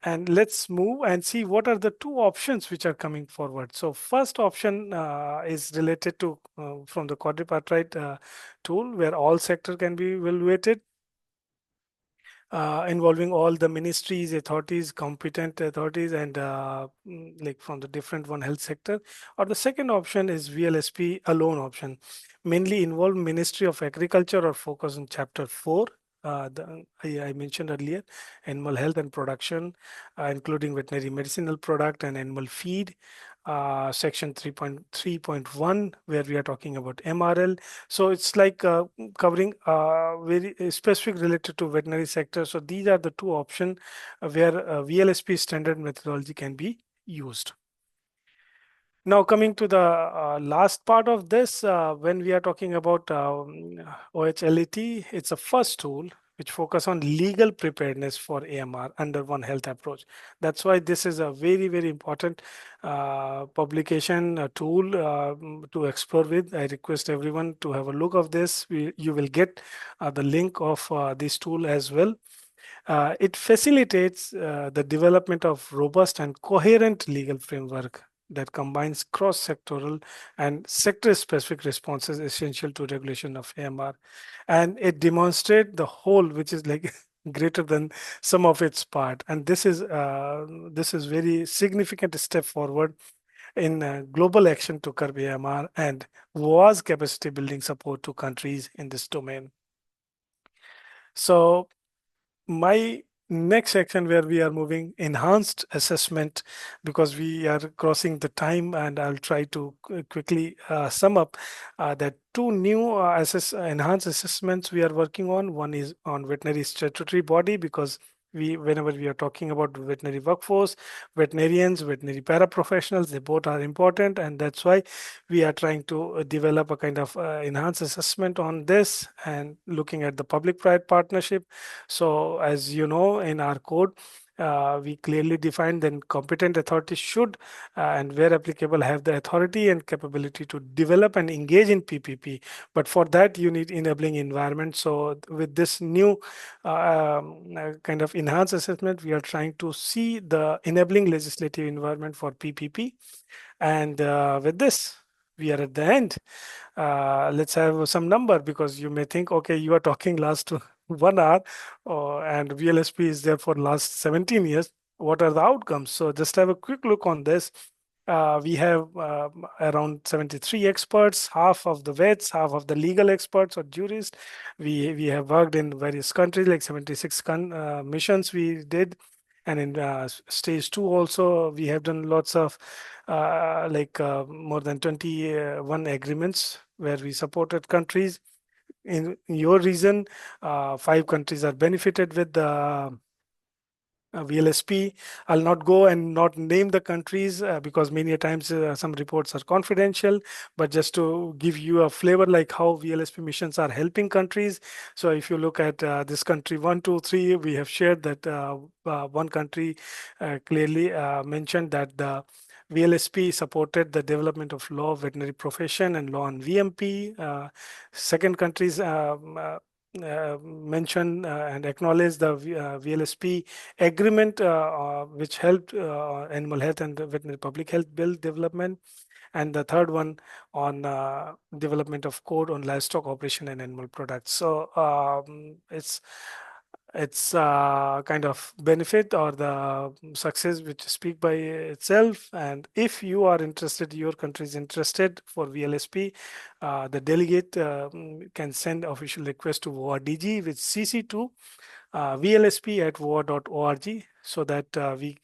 And let's move and see what are the two options which are coming forward. So first option is related to from the quadripartite tool, where all sector can be evaluated, involving all the ministries, authorities, competent authorities, and like from the different One Health sector. Or the second option is VLSP alone option, mainly involve Ministry of Agriculture or focus on chapter 4. I mentioned earlier, animal health and production, including veterinary medicinal product and animal feed. Section 3.3.1, where we are talking about MRL. So it's like covering very specific related to veterinary sector. So these are the two options where VLSP standard methodology can be used. Now coming to the last part of this, when we are talking about OHLET, it's a first tool which focus on legal preparedness for AMR under One Health approach. That's why this is a very, very important publication, a tool to explore with. I request everyone to have a look of this. You will get the link of this tool as well. It facilitates the development of robust and coherent legal framework that combines cross-sectoral and sector-specific responses essential to regulation of AMR. And it demonstrates the whole, which is like greater than sum of its part. And this is very significant step forward in global action to curb AMR and WOAH capacity building support to countries in this domain. So my next section where we are moving enhanced assessment, because we are crossing the time, and I'll try to quickly sum up that two new enhanced assessments we are working on. One is on veterinary statutory body, because whenever we are talking about veterinary workforce, veterinarians, veterinary paraprofessionals, they both are important, and that's why we are trying to develop a kind of enhanced assessment on this and looking at the public-private partnership. So as you know, in our code, we clearly define then competent authorities should and where applicable have the authority and capability to develop and engage in PPP. But for that you need enabling environment. So with this new kind of enhanced assessment, we are trying to see the enabling legislative environment for PPP. And with this, we are at the end. Let's have some number, because you may think, okay, you are talking last 1 hour and VLSP is there for last 17 years. What are the outcomes? So just have a quick look on this. We have around 73 experts, half of the vets, half of the legal experts or jurists. We have worked in various countries, like 76 missions we did. And in stage 2 also, we have done lots of more than 21 agreements where we supported countries. In your region, 5 countries are benefited with the VLSP. I'll not go and not name the countries because many a times some reports are confidential, but just to give you a flavor like how VLSP missions are helping countries. So if you look at this country 1, 2, 3, we have shared that one country clearly mentioned that the VLSP supported the development of law, veterinary profession, and law on VMP. Second countries mention and acknowledge the VLSP agreement which helped animal health and veterinary public health bill development, and the third one on development of code on livestock operation and animal products. So it's kind of benefit or the success which speak by itself. And if you are interested, your country is interested for VLSP, the delegate can send official request to WOAH with CC to VLSP@woah.org, so that the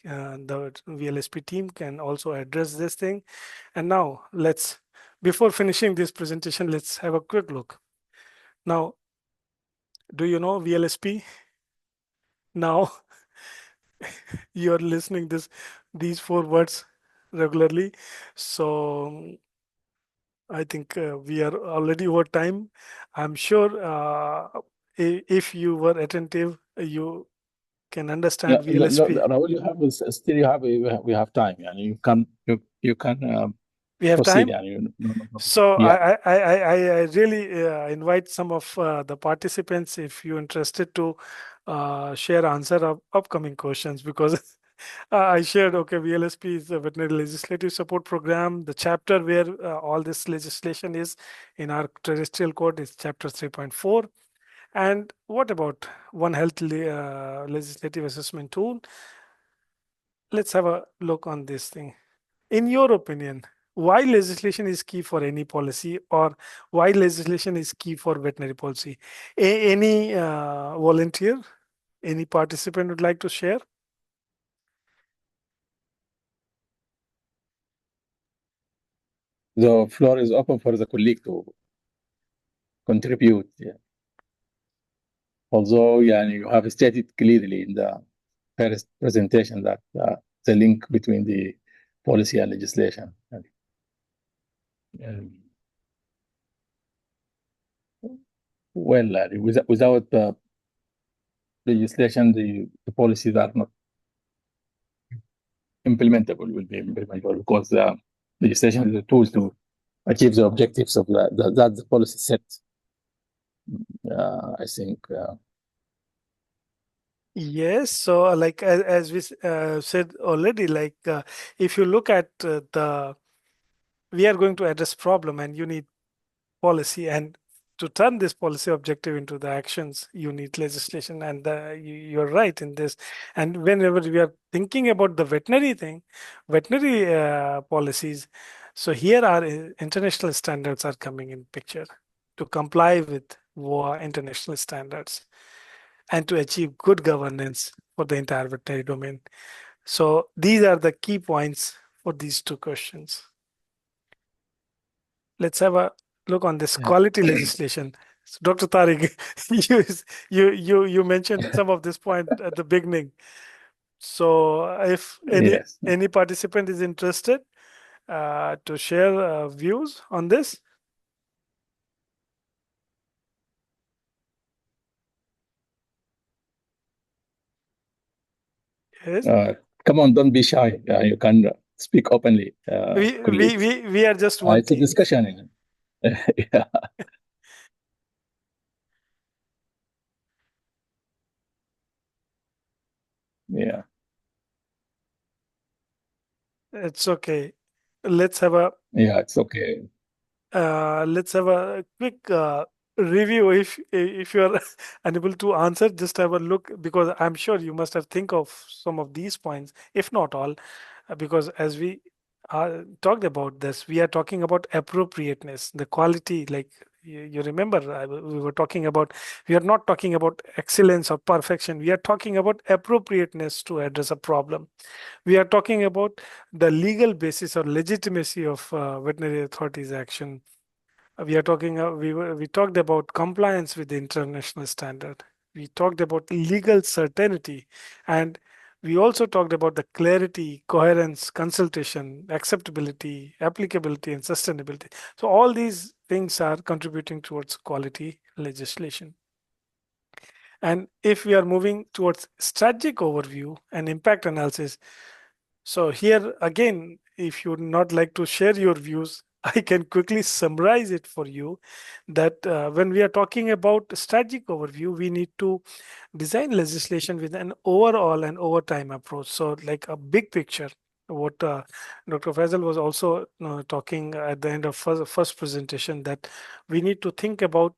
VLSP team can also address this thing. And now before finishing this presentation, let's have a quick look. Now, do you know VLSP? Now you're listening these 4 words regularly. So I think we are already over time. I'm sure if you were attentive, you can understand VLSP. Rahul, we have time. Yani you can we have proceed. time. So yeah. I really invite some of the participants, if you're interested, to share answer of upcoming questions, because I shared, okay, VLSP is the Veterinary Legislative Support Program. The chapter where all this legislation is in our terrestrial code is chapter 3.4. And what about One Health legislative assessment tool? Let's have a look on this thing. In your opinion, why legislation is key for any policy, or why legislation is key for veterinary policy? Any volunteer, any participant would like to share? The floor is open for the colleague to contribute. Yeah. Although you have stated clearly in the first presentation that the link between the policy and legislation. Well, without legislation, the policies are not implementable, will be implementable, because legislation is a tool to achieve the objectives of that the policy set. I think. Yes, so like as we said already, like if you look at we are going to address problem, and you need policy, and to turn this policy objective into the actions, you need legislation. And you're right in this. And whenever we are thinking about the veterinary policies, so here our international standards are coming in picture to comply with WOAH international standards and to achieve good governance for the entire veterinary domain. So these are the key points for these two questions. Let's have a look on this quality legislation. So Dr. Tariq, you mentioned some of this point at the beginning. So if any participant is interested to share views on this. Yes. Come on, don't be shy. You can speak openly. We are just one. It's a discussion. Yeah. Yeah. It's okay. Let's have a. Yeah, it's okay. Let's have a quick review. If you are unable to answer, just have a look, because I'm sure you must have think of some of these points, if not all, because as we talked about this, we are talking about appropriateness, the quality. Like you remember, we were talking about. We are not talking about excellence or perfection. We are talking about appropriateness to address a problem. We are talking about the legal basis or legitimacy of veterinary authorities' action. We are talking. We talked about compliance with the international standard. We talked about legal certainty, and we also talked about the clarity, coherence, consultation, acceptability, applicability, and sustainability. So all these things are contributing towards quality legislation. And if we are moving towards strategic overview and impact analysis, so here again, if you would not like to share your views, I can quickly summarize it for you that when we are talking about strategic overview, we need to design legislation with an overall and over time approach. So like a big picture, what Dr. Faisal was also talking at the end of first presentation, that we need to think about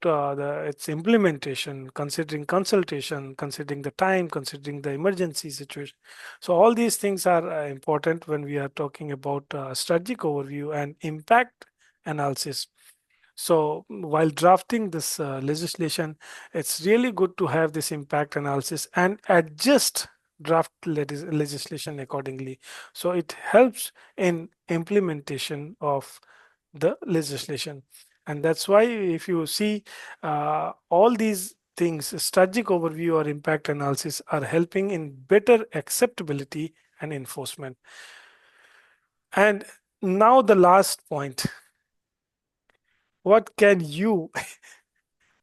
its implementation, considering consultation, considering the time, considering the emergency situation. So all these things are important when we are talking about strategic overview and impact analysis. So while drafting this legislation, it's really good to have this impact analysis and adjust draft legislation accordingly. So it helps in implementation of the legislation. And that's why if you see all these things, strategic overview or impact analysis are helping in better acceptability and enforcement. And now the last point. What can you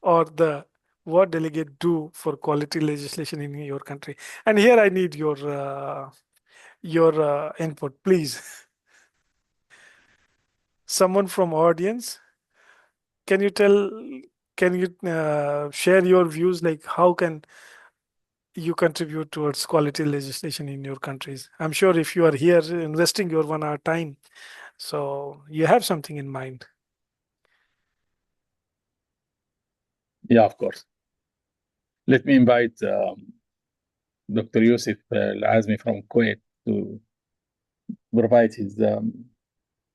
or the WOAH delegate do for quality legislation in your country? And here I need your input, please. Someone from audience, can you share your views, like how can you contribute towards quality legislation in your countries? I'm sure if you are here investing your 1 hour time, so you have something in mind. Yeah, of course. Let me invite Dr. Yusuf Al-Azmi from Kuwait to provide his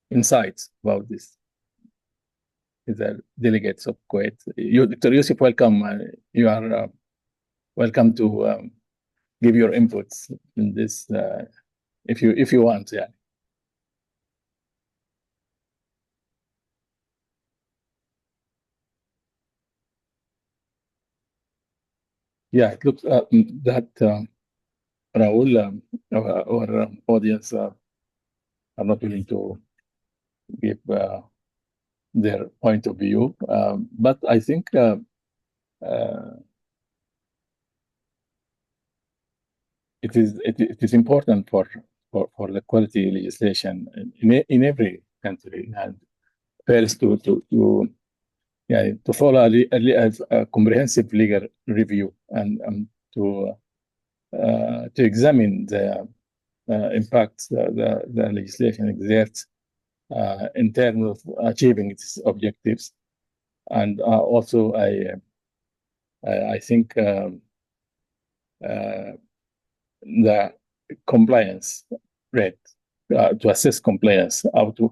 insights about this. He's a delegate of Kuwait. Dr. Yusuf, welcome. You are welcome to give your inputs in this, if you want. Yeah. Yeah, it looks that Rahul, our audience are not willing to give their point of view, but I think it is important for the quality legislation in every country, and first to follow a comprehensive legal review and to examine the impacts the legislation exerts in terms of achieving its objectives, And also, I think the compliance rate to assess compliance out to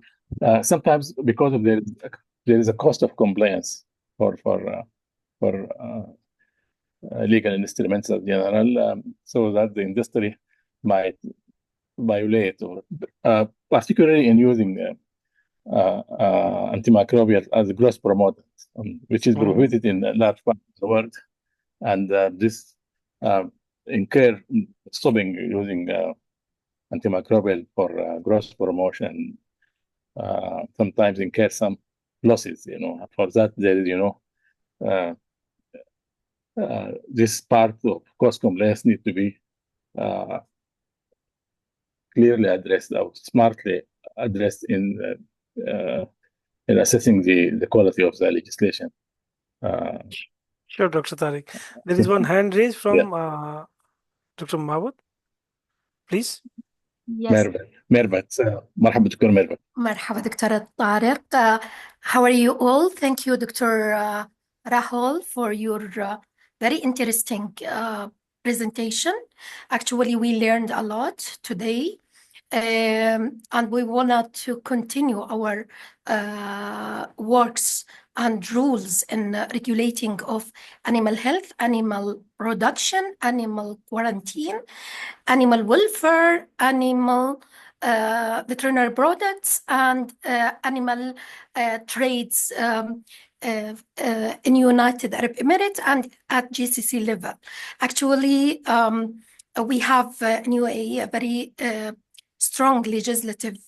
sometimes because of there is a cost of compliance for legal instruments in general, so that the industry might violate, or particularly in using antimicrobial as a gross promoter, which is prohibited in large part of the world, and this incur stopping using antimicrobial for gross promotion sometimes incur some losses. For that there is this part of cost compliance need to be clearly addressed or smartly addressed in assessing the quality of the legislation. Sure, Dr. Tariq. There is one hand raised from Dr. Mahmoud. Please. Yes. ميرفت مرحبا دكتور ميرفت. مرحبا دكتور طارق. How are you all? Thank you, Dr. Rahul, for your very interesting presentation. Actually, we learned a lot today, and we wanted to continue our works and rules in regulating of animal health, animal production, animal quarantine, animal welfare, animal veterinary products, and animal trades in United Arab Emirates and at GCC level. Actually, we have in UAE a very strong legislative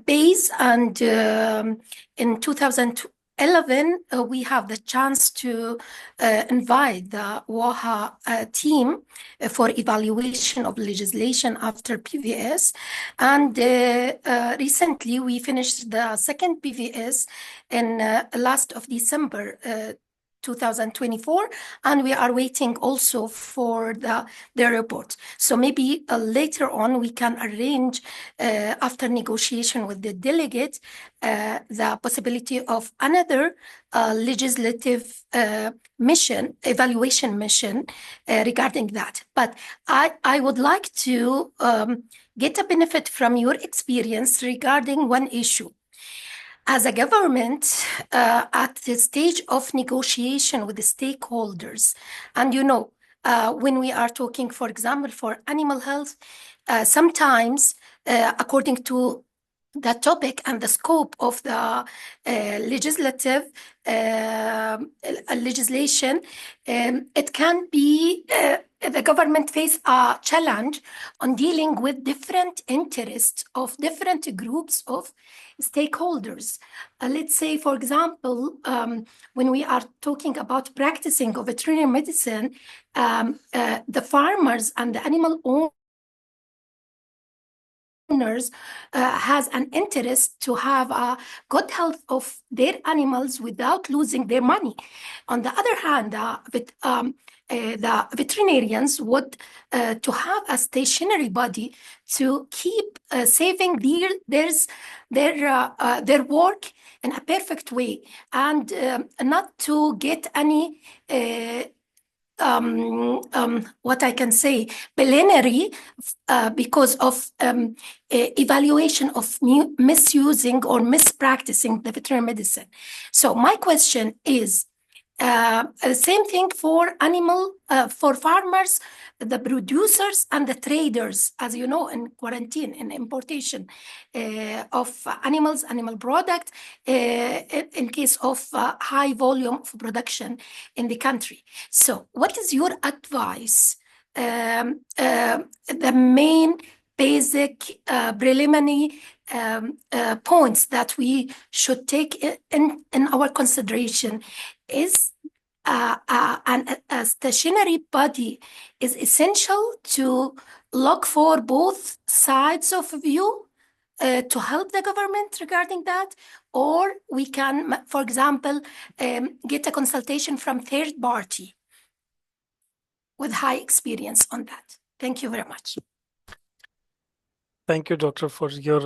base, and in 2011 we have the chance to invite the WOAH team for evaluation of legislation after PVS, and recently we finished the second PVS in last of December 2024, and we are waiting also for their report. So maybe later on we can arrange, after negotiation with the delegate, the possibility of another legislative mission, evaluation mission regarding that. But I would like to get a benefit from your experience regarding one issue. As a government, at the stage of negotiation with the stakeholders, and when we are talking, for example, for animal health, sometimes according to the topic and the scope of the legislation, it can be the government face a challenge on dealing with different interests of different groups of stakeholders. Let's say, for example, when we are talking about practicing of veterinary medicine, the farmers and the animal owners has an interest to have a good health of their animals without losing their money. On the other hand, the veterinarians would to have a stationary body to keep saving their work in a perfect way, and not to get any what I can say, plenary because of evaluation of misusing or mispracticing the veterinary medicine. So my question is, the same thing for for farmers, the producers and the traders, as you know, in quarantine, in importation of animal product, in case of high volume of production in the country. So what is your advice? The main basic preliminary points that we should take in our consideration is a stationary body is essential to look for both sides of view to help the government regarding that, or we can, for example, get a consultation from third party with high experience on that. Thank you very much. Thank you, Doctor, for your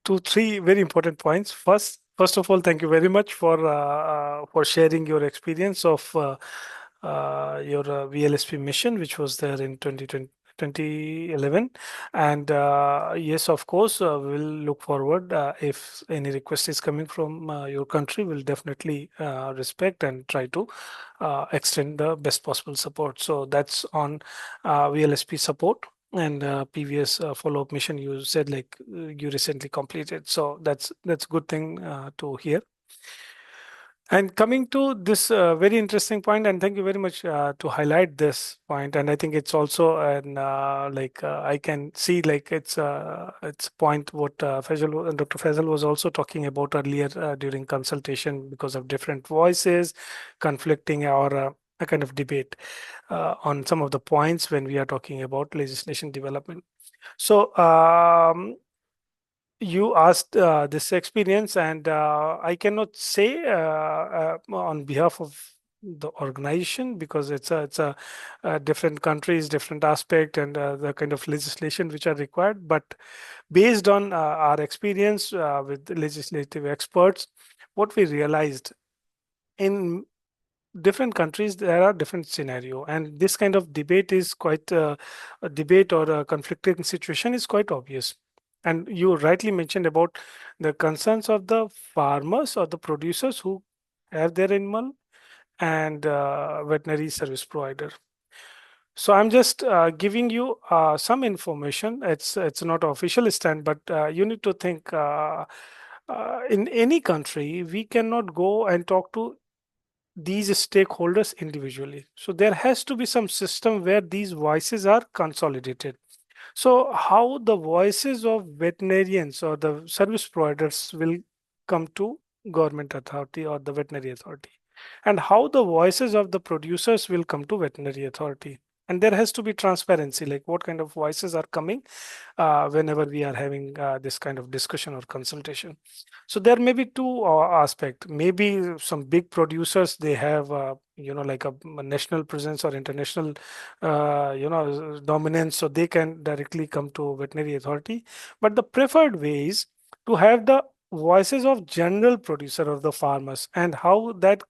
three very important points. First of all, thank you very much for sharing your experience of your VLSP mission, which was there in 2011. And yes, of course, we'll look forward. If any request is coming from your country, we'll definitely respect and try to extend the best possible support. So that's on VLSP support. And previous follow-up mission you said like you recently completed, so that's good thing to hear. And coming to this very interesting point, and thank you very much to highlight this point. And I think it's also an I can see like it's point what Dr. Faisal was also talking about earlier during consultation, because of different voices conflicting or a kind of debate on some of the points when we are talking about legislation development. So you asked this experience, and I cannot say on behalf of the organization, because it's a different countries, different aspect, and the kind of legislation which are required. But based on our experience with legislative experts, what we realized in different countries, there are different scenario, and this kind of debate is quite a debate or a conflicting situation is quite obvious. And you rightly mentioned about the concerns of the farmers or the producers who have their animal and veterinary service provider. So I'm just giving you some information. It's not an official stand, but you need to think in any country, we cannot go and talk to these stakeholders individually. So there has to be some system where these voices are consolidated. So how the voices of veterinarians or the service providers will come to government authority or the veterinary authority, and how the voices of the producers will come to veterinary authority. And there has to be transparency, like what kind of voices are coming whenever we are having this kind of discussion or consultation. So there may be two aspects. Maybe some big producers, they have like a national presence or international dominance, so they can directly come to veterinary authority. But the preferred way is to have the voices of general producer of the farmers, and how that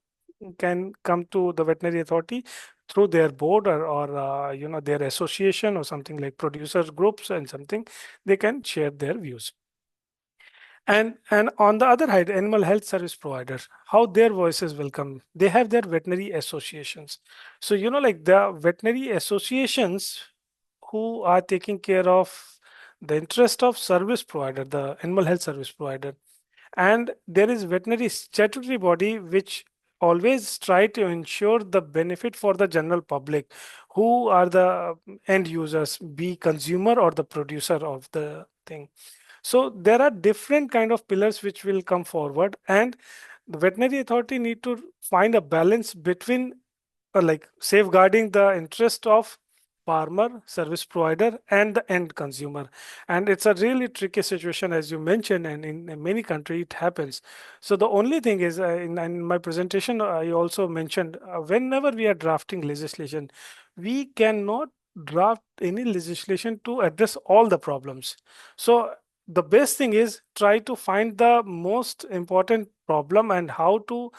can come to the veterinary authority through their board or their association or something like producer groups, and something they can share their views. And on the other hand, animal health service providers, how their voices will come. They have their veterinary associations. So like the veterinary associations who are taking care of the interest of service provider, the animal health service provider. And there is veterinary statutory body which always try to ensure the benefit for the general public, who are the end users, be consumer or the producer of the thing. So there are different kind of pillars which will come forward, and the veterinary authority need to find a balance between like safeguarding the interest of farmer, service provider, and the end consumer. And it's a really tricky situation, as you mentioned, and in many countries it happens. So the only thing is, in my presentation, I also mentioned whenever we are drafting legislation, we cannot draft any legislation to address all the problems. So the best thing is try to find the most important problem and how to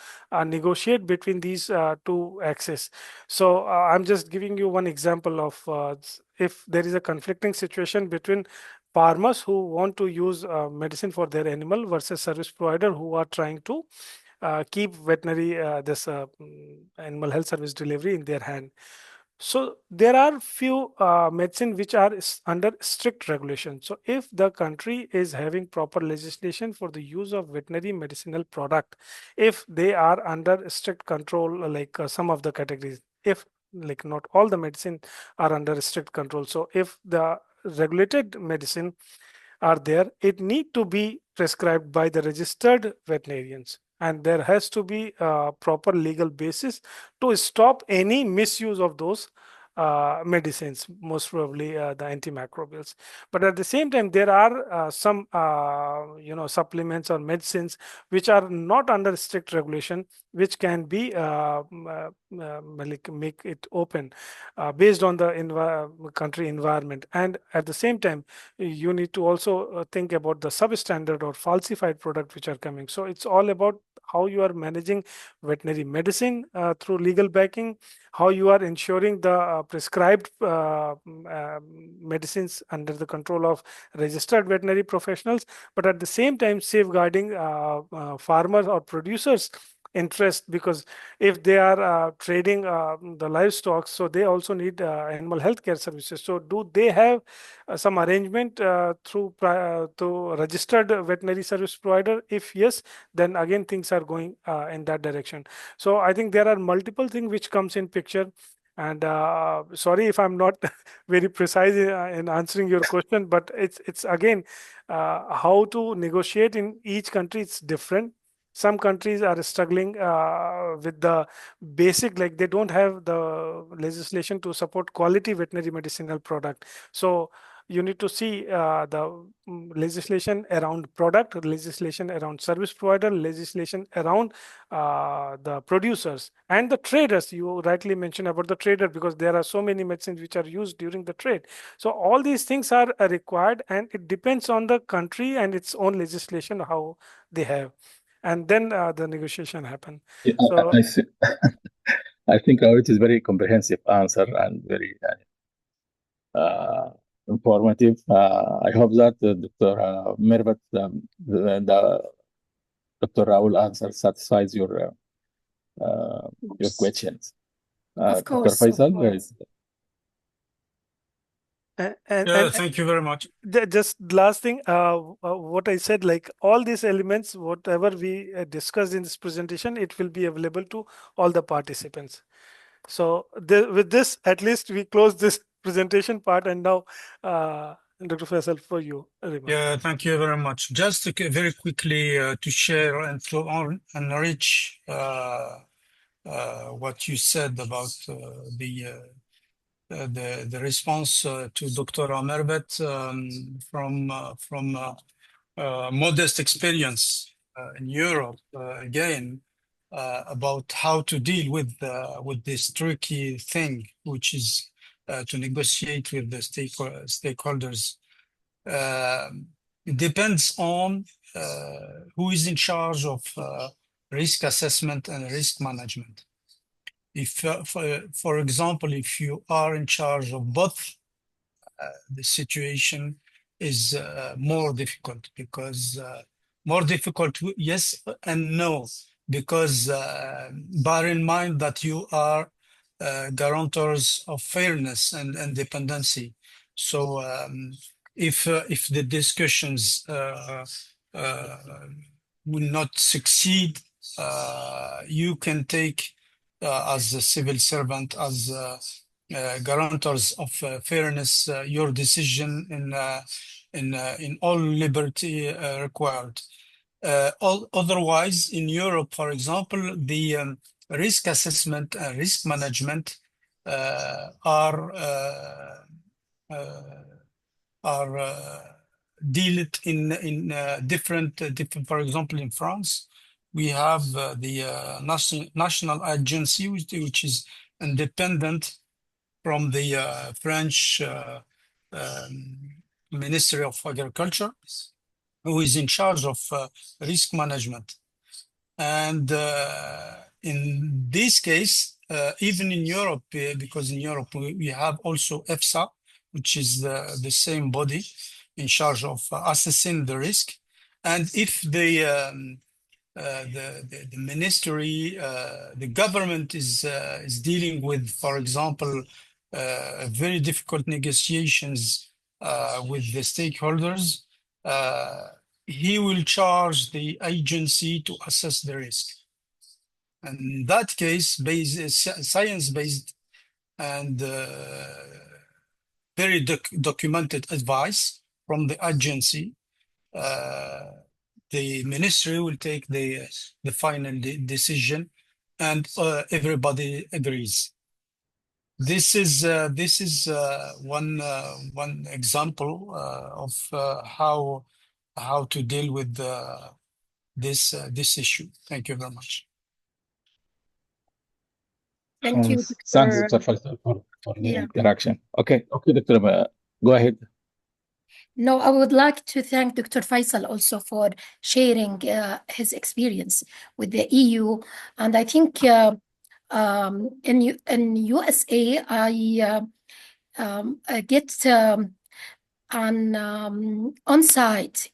negotiate between these two axes. So I'm just giving you one example of if there is a conflicting situation between farmers who want to use medicine for their animal versus service provider who are trying to keep veterinary animal health service delivery in their hand. So there are few medicine which are under strict regulation. So if the country is having proper legislation for the use of veterinary medicinal product, if they are under strict control, like some of the categories, if like not all the medicine are under strict control. So if the regulated medicine are there, it need to be prescribed by the registered veterinarians. And there has to be a proper legal basis to stop any misuse of those medicines, most probably the antimicrobials. But at the same time, there are some supplements or medicines which are not under strict regulation, which can be like make it open based on the country environment. And at the same time, you need to also think about the substandard or falsified product which are coming. So it's all about how you are managing veterinary medicine through legal backing, how you are ensuring the prescribed medicines under the control of registered veterinary professionals, but at the same time safeguarding farmers or producers interest, because if they are trading the livestock, so they also need animal health care services. So do they have some arrangement through to registered veterinary service provider? If yes, then again things are going in that direction. So I think there are multiple things which comes in picture. And sorry if I'm not very precise in answering your question, but it's again how to negotiate in each country. It's different. Some countries are struggling with the basic, like they don't have the legislation to support quality veterinary medicinal product. So you need to see the legislation around product, legislation around service provider, legislation around the producers and the traders. You rightly mentioned about the trader, because there are so many medicines which are used during the trade. So all these things are required, and it depends on the country and its own legislation how they have. And then the negotiation happen. Yeah, So I think it is very comprehensive answer and very informative. I hope that Dr. Mervat, Dr. Rahul answer satisfies your questions. Of Dr. course. Faisal, there is. and Thank you very much. just last thing, what I said, like all these elements, whatever we discussed in this presentation, it will be available to all the participants. So with this, at least we close this presentation part. And now, Dr. Faisal, for you. Yeah, thank you very much. Just very quickly to share and to enrich what you said about the response to Dr. Mervet from modest experience in Europe again about how to deal with this tricky thing, which is to negotiate with the stakeholders. It depends on who is in charge of risk assessment and risk management. If, for example, if you are in charge of both, the situation is more difficult, because more difficult, yes and no, because bear in mind that you are guarantors of fairness and independency. So if the discussions will not succeed, you can take as a civil servant, as guarantors of fairness, your decision in all liberty required. Otherwise, in Europe, for example, the risk assessment and risk management are dealt in different. For example, in France, we have the national agency, which is independent from the French Ministry of Agriculture, who is in charge of risk management. And in this case, even in Europe, because in Europe we have also EFSA, which is the same body in charge of assessing the risk. And if the ministry, the government is dealing with, for example, very difficult negotiations with the stakeholders, he will charge the agency to assess the risk. And in that case, science-based and very documented advice from the agency, the ministry will take the final decision, and everybody agrees. This is one example of how to deal with this issue. Thank you very much. Thank you, Thanks, Dr. Dr. Faisal, for the Yeah. interaction. Okay, Dr. Go ahead. No, I would like to thank Dr. Faisal also for sharing his experience with the EU. And I think in USA, I get an on-site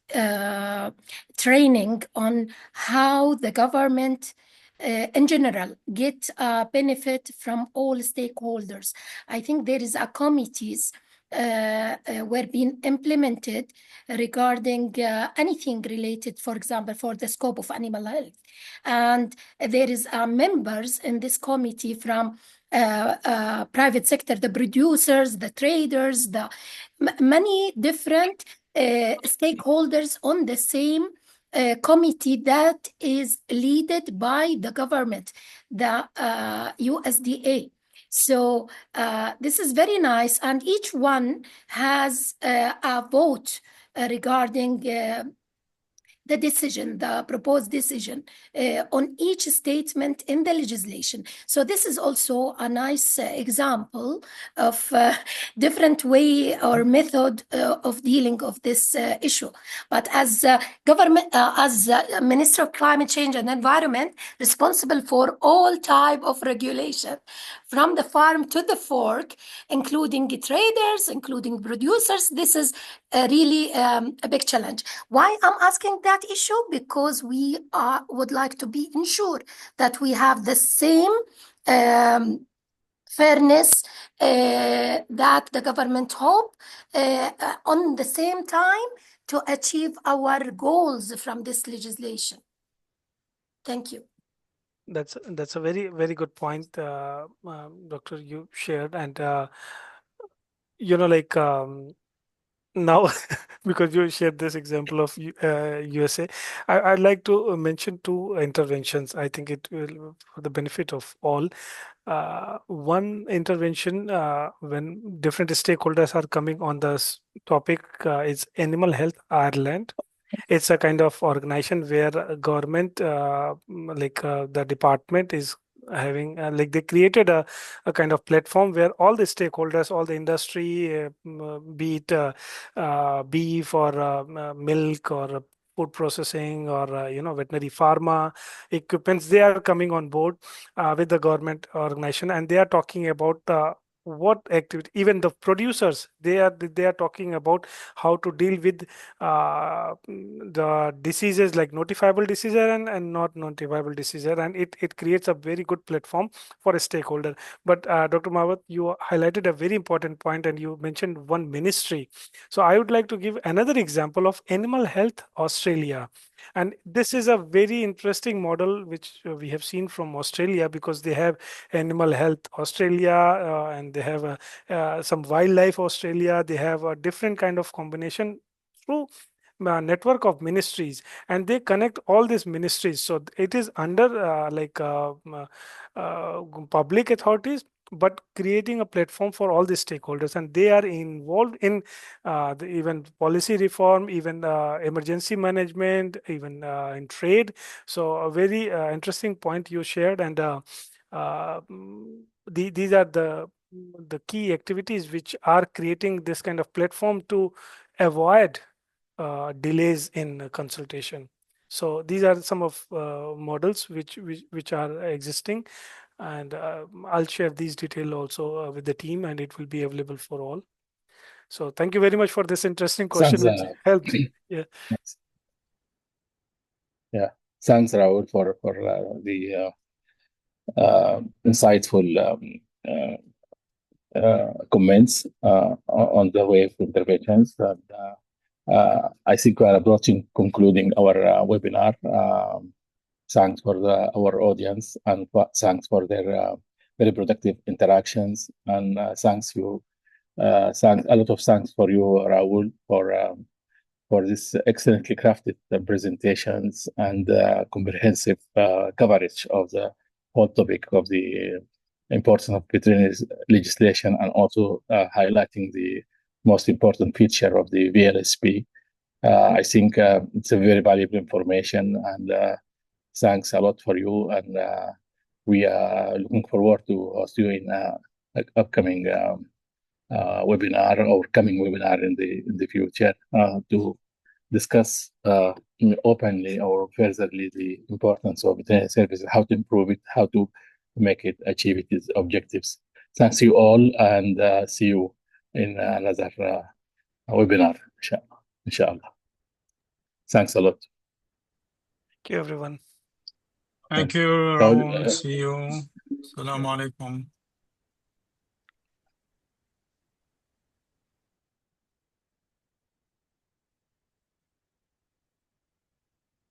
training on how the government in general get benefit from all stakeholders. I think there is a committees were being implemented regarding anything related, for example, for the scope of animal health. And there is members in this committee from private sector, the producers, the traders, the many different stakeholders on the same committee that is led by the government, the USDA. So this is very nice, and each one has a vote regarding the decision, the proposed decision on each statement in the legislation. So this is also a nice example of different way or method of dealing of this issue. But as government, as Minister of Climate Change and Environment, responsible for all type of regulation, from the farm to the fork, including traders, including producers, this is really a big challenge. Why I'm asking that issue? Because we would like to be ensured that we have the same fairness that the government hope on the same time to achieve our goals from this legislation. Thank you. That's a very, very good point, Doctor, you shared. And like now, because you shared this example of USA, I'd like to mention two interventions. I think it will for the benefit of all. One intervention when different stakeholders are coming on this topic is Animal Health Ireland. It's a kind of organization where government, the department is having they created a kind of platform where all the stakeholders, all the industry, be it beef or milk or food processing or veterinary pharma equipments, they are coming on board with the government organization, and they are talking about what activity, even the producers, they are talking about how to deal with the diseases like notifiable diseases and not notifiable diseases, and it creates a very good platform for a stakeholder. But Dr. Mahwat, you highlighted a very important point, and you mentioned one ministry. So I would like to give another example of Animal Health Australia. And this is a very interesting model which we have seen from Australia, because they have Animal Health Australia and they have some Wildlife Australia. They have a different kind of combination through network of ministries, and they connect all these ministries. So it is under public authorities, but creating a platform for all the stakeholders, and they are involved in even policy reform, even emergency management, even in trade. So a very interesting point you shared, and these are the key activities which are creating this kind of platform to avoid delays in consultation. So these are some of models which are existing, and I'll share these details also with the team, and it will be available for all. So thank you very much for this interesting question, which helped. Yeah. Yeah. Thanks, Rahul, for the insightful comments on the way of interventions. I think we are approaching concluding our webinar. Thanks for our audience, and thanks for their very productive interactions, and thanks a lot of thanks for you, Rahul, for this excellently crafted presentations and comprehensive coverage of the whole topic of the importance of veterinary legislation and also highlighting the most important feature of the VLSP. I think it's a very valuable information, and thanks a lot for you. And we are looking forward to host you in upcoming webinar or coming webinar in the future to discuss openly or furtherly the importance of veterinary services, how to improve it, how to make it achieve its objectives. Thanks you all, and see you in another webinar, inshallah. Thanks a lot. Thank you, everyone. Thank you, Rahul. See you. Assalamu alaikum.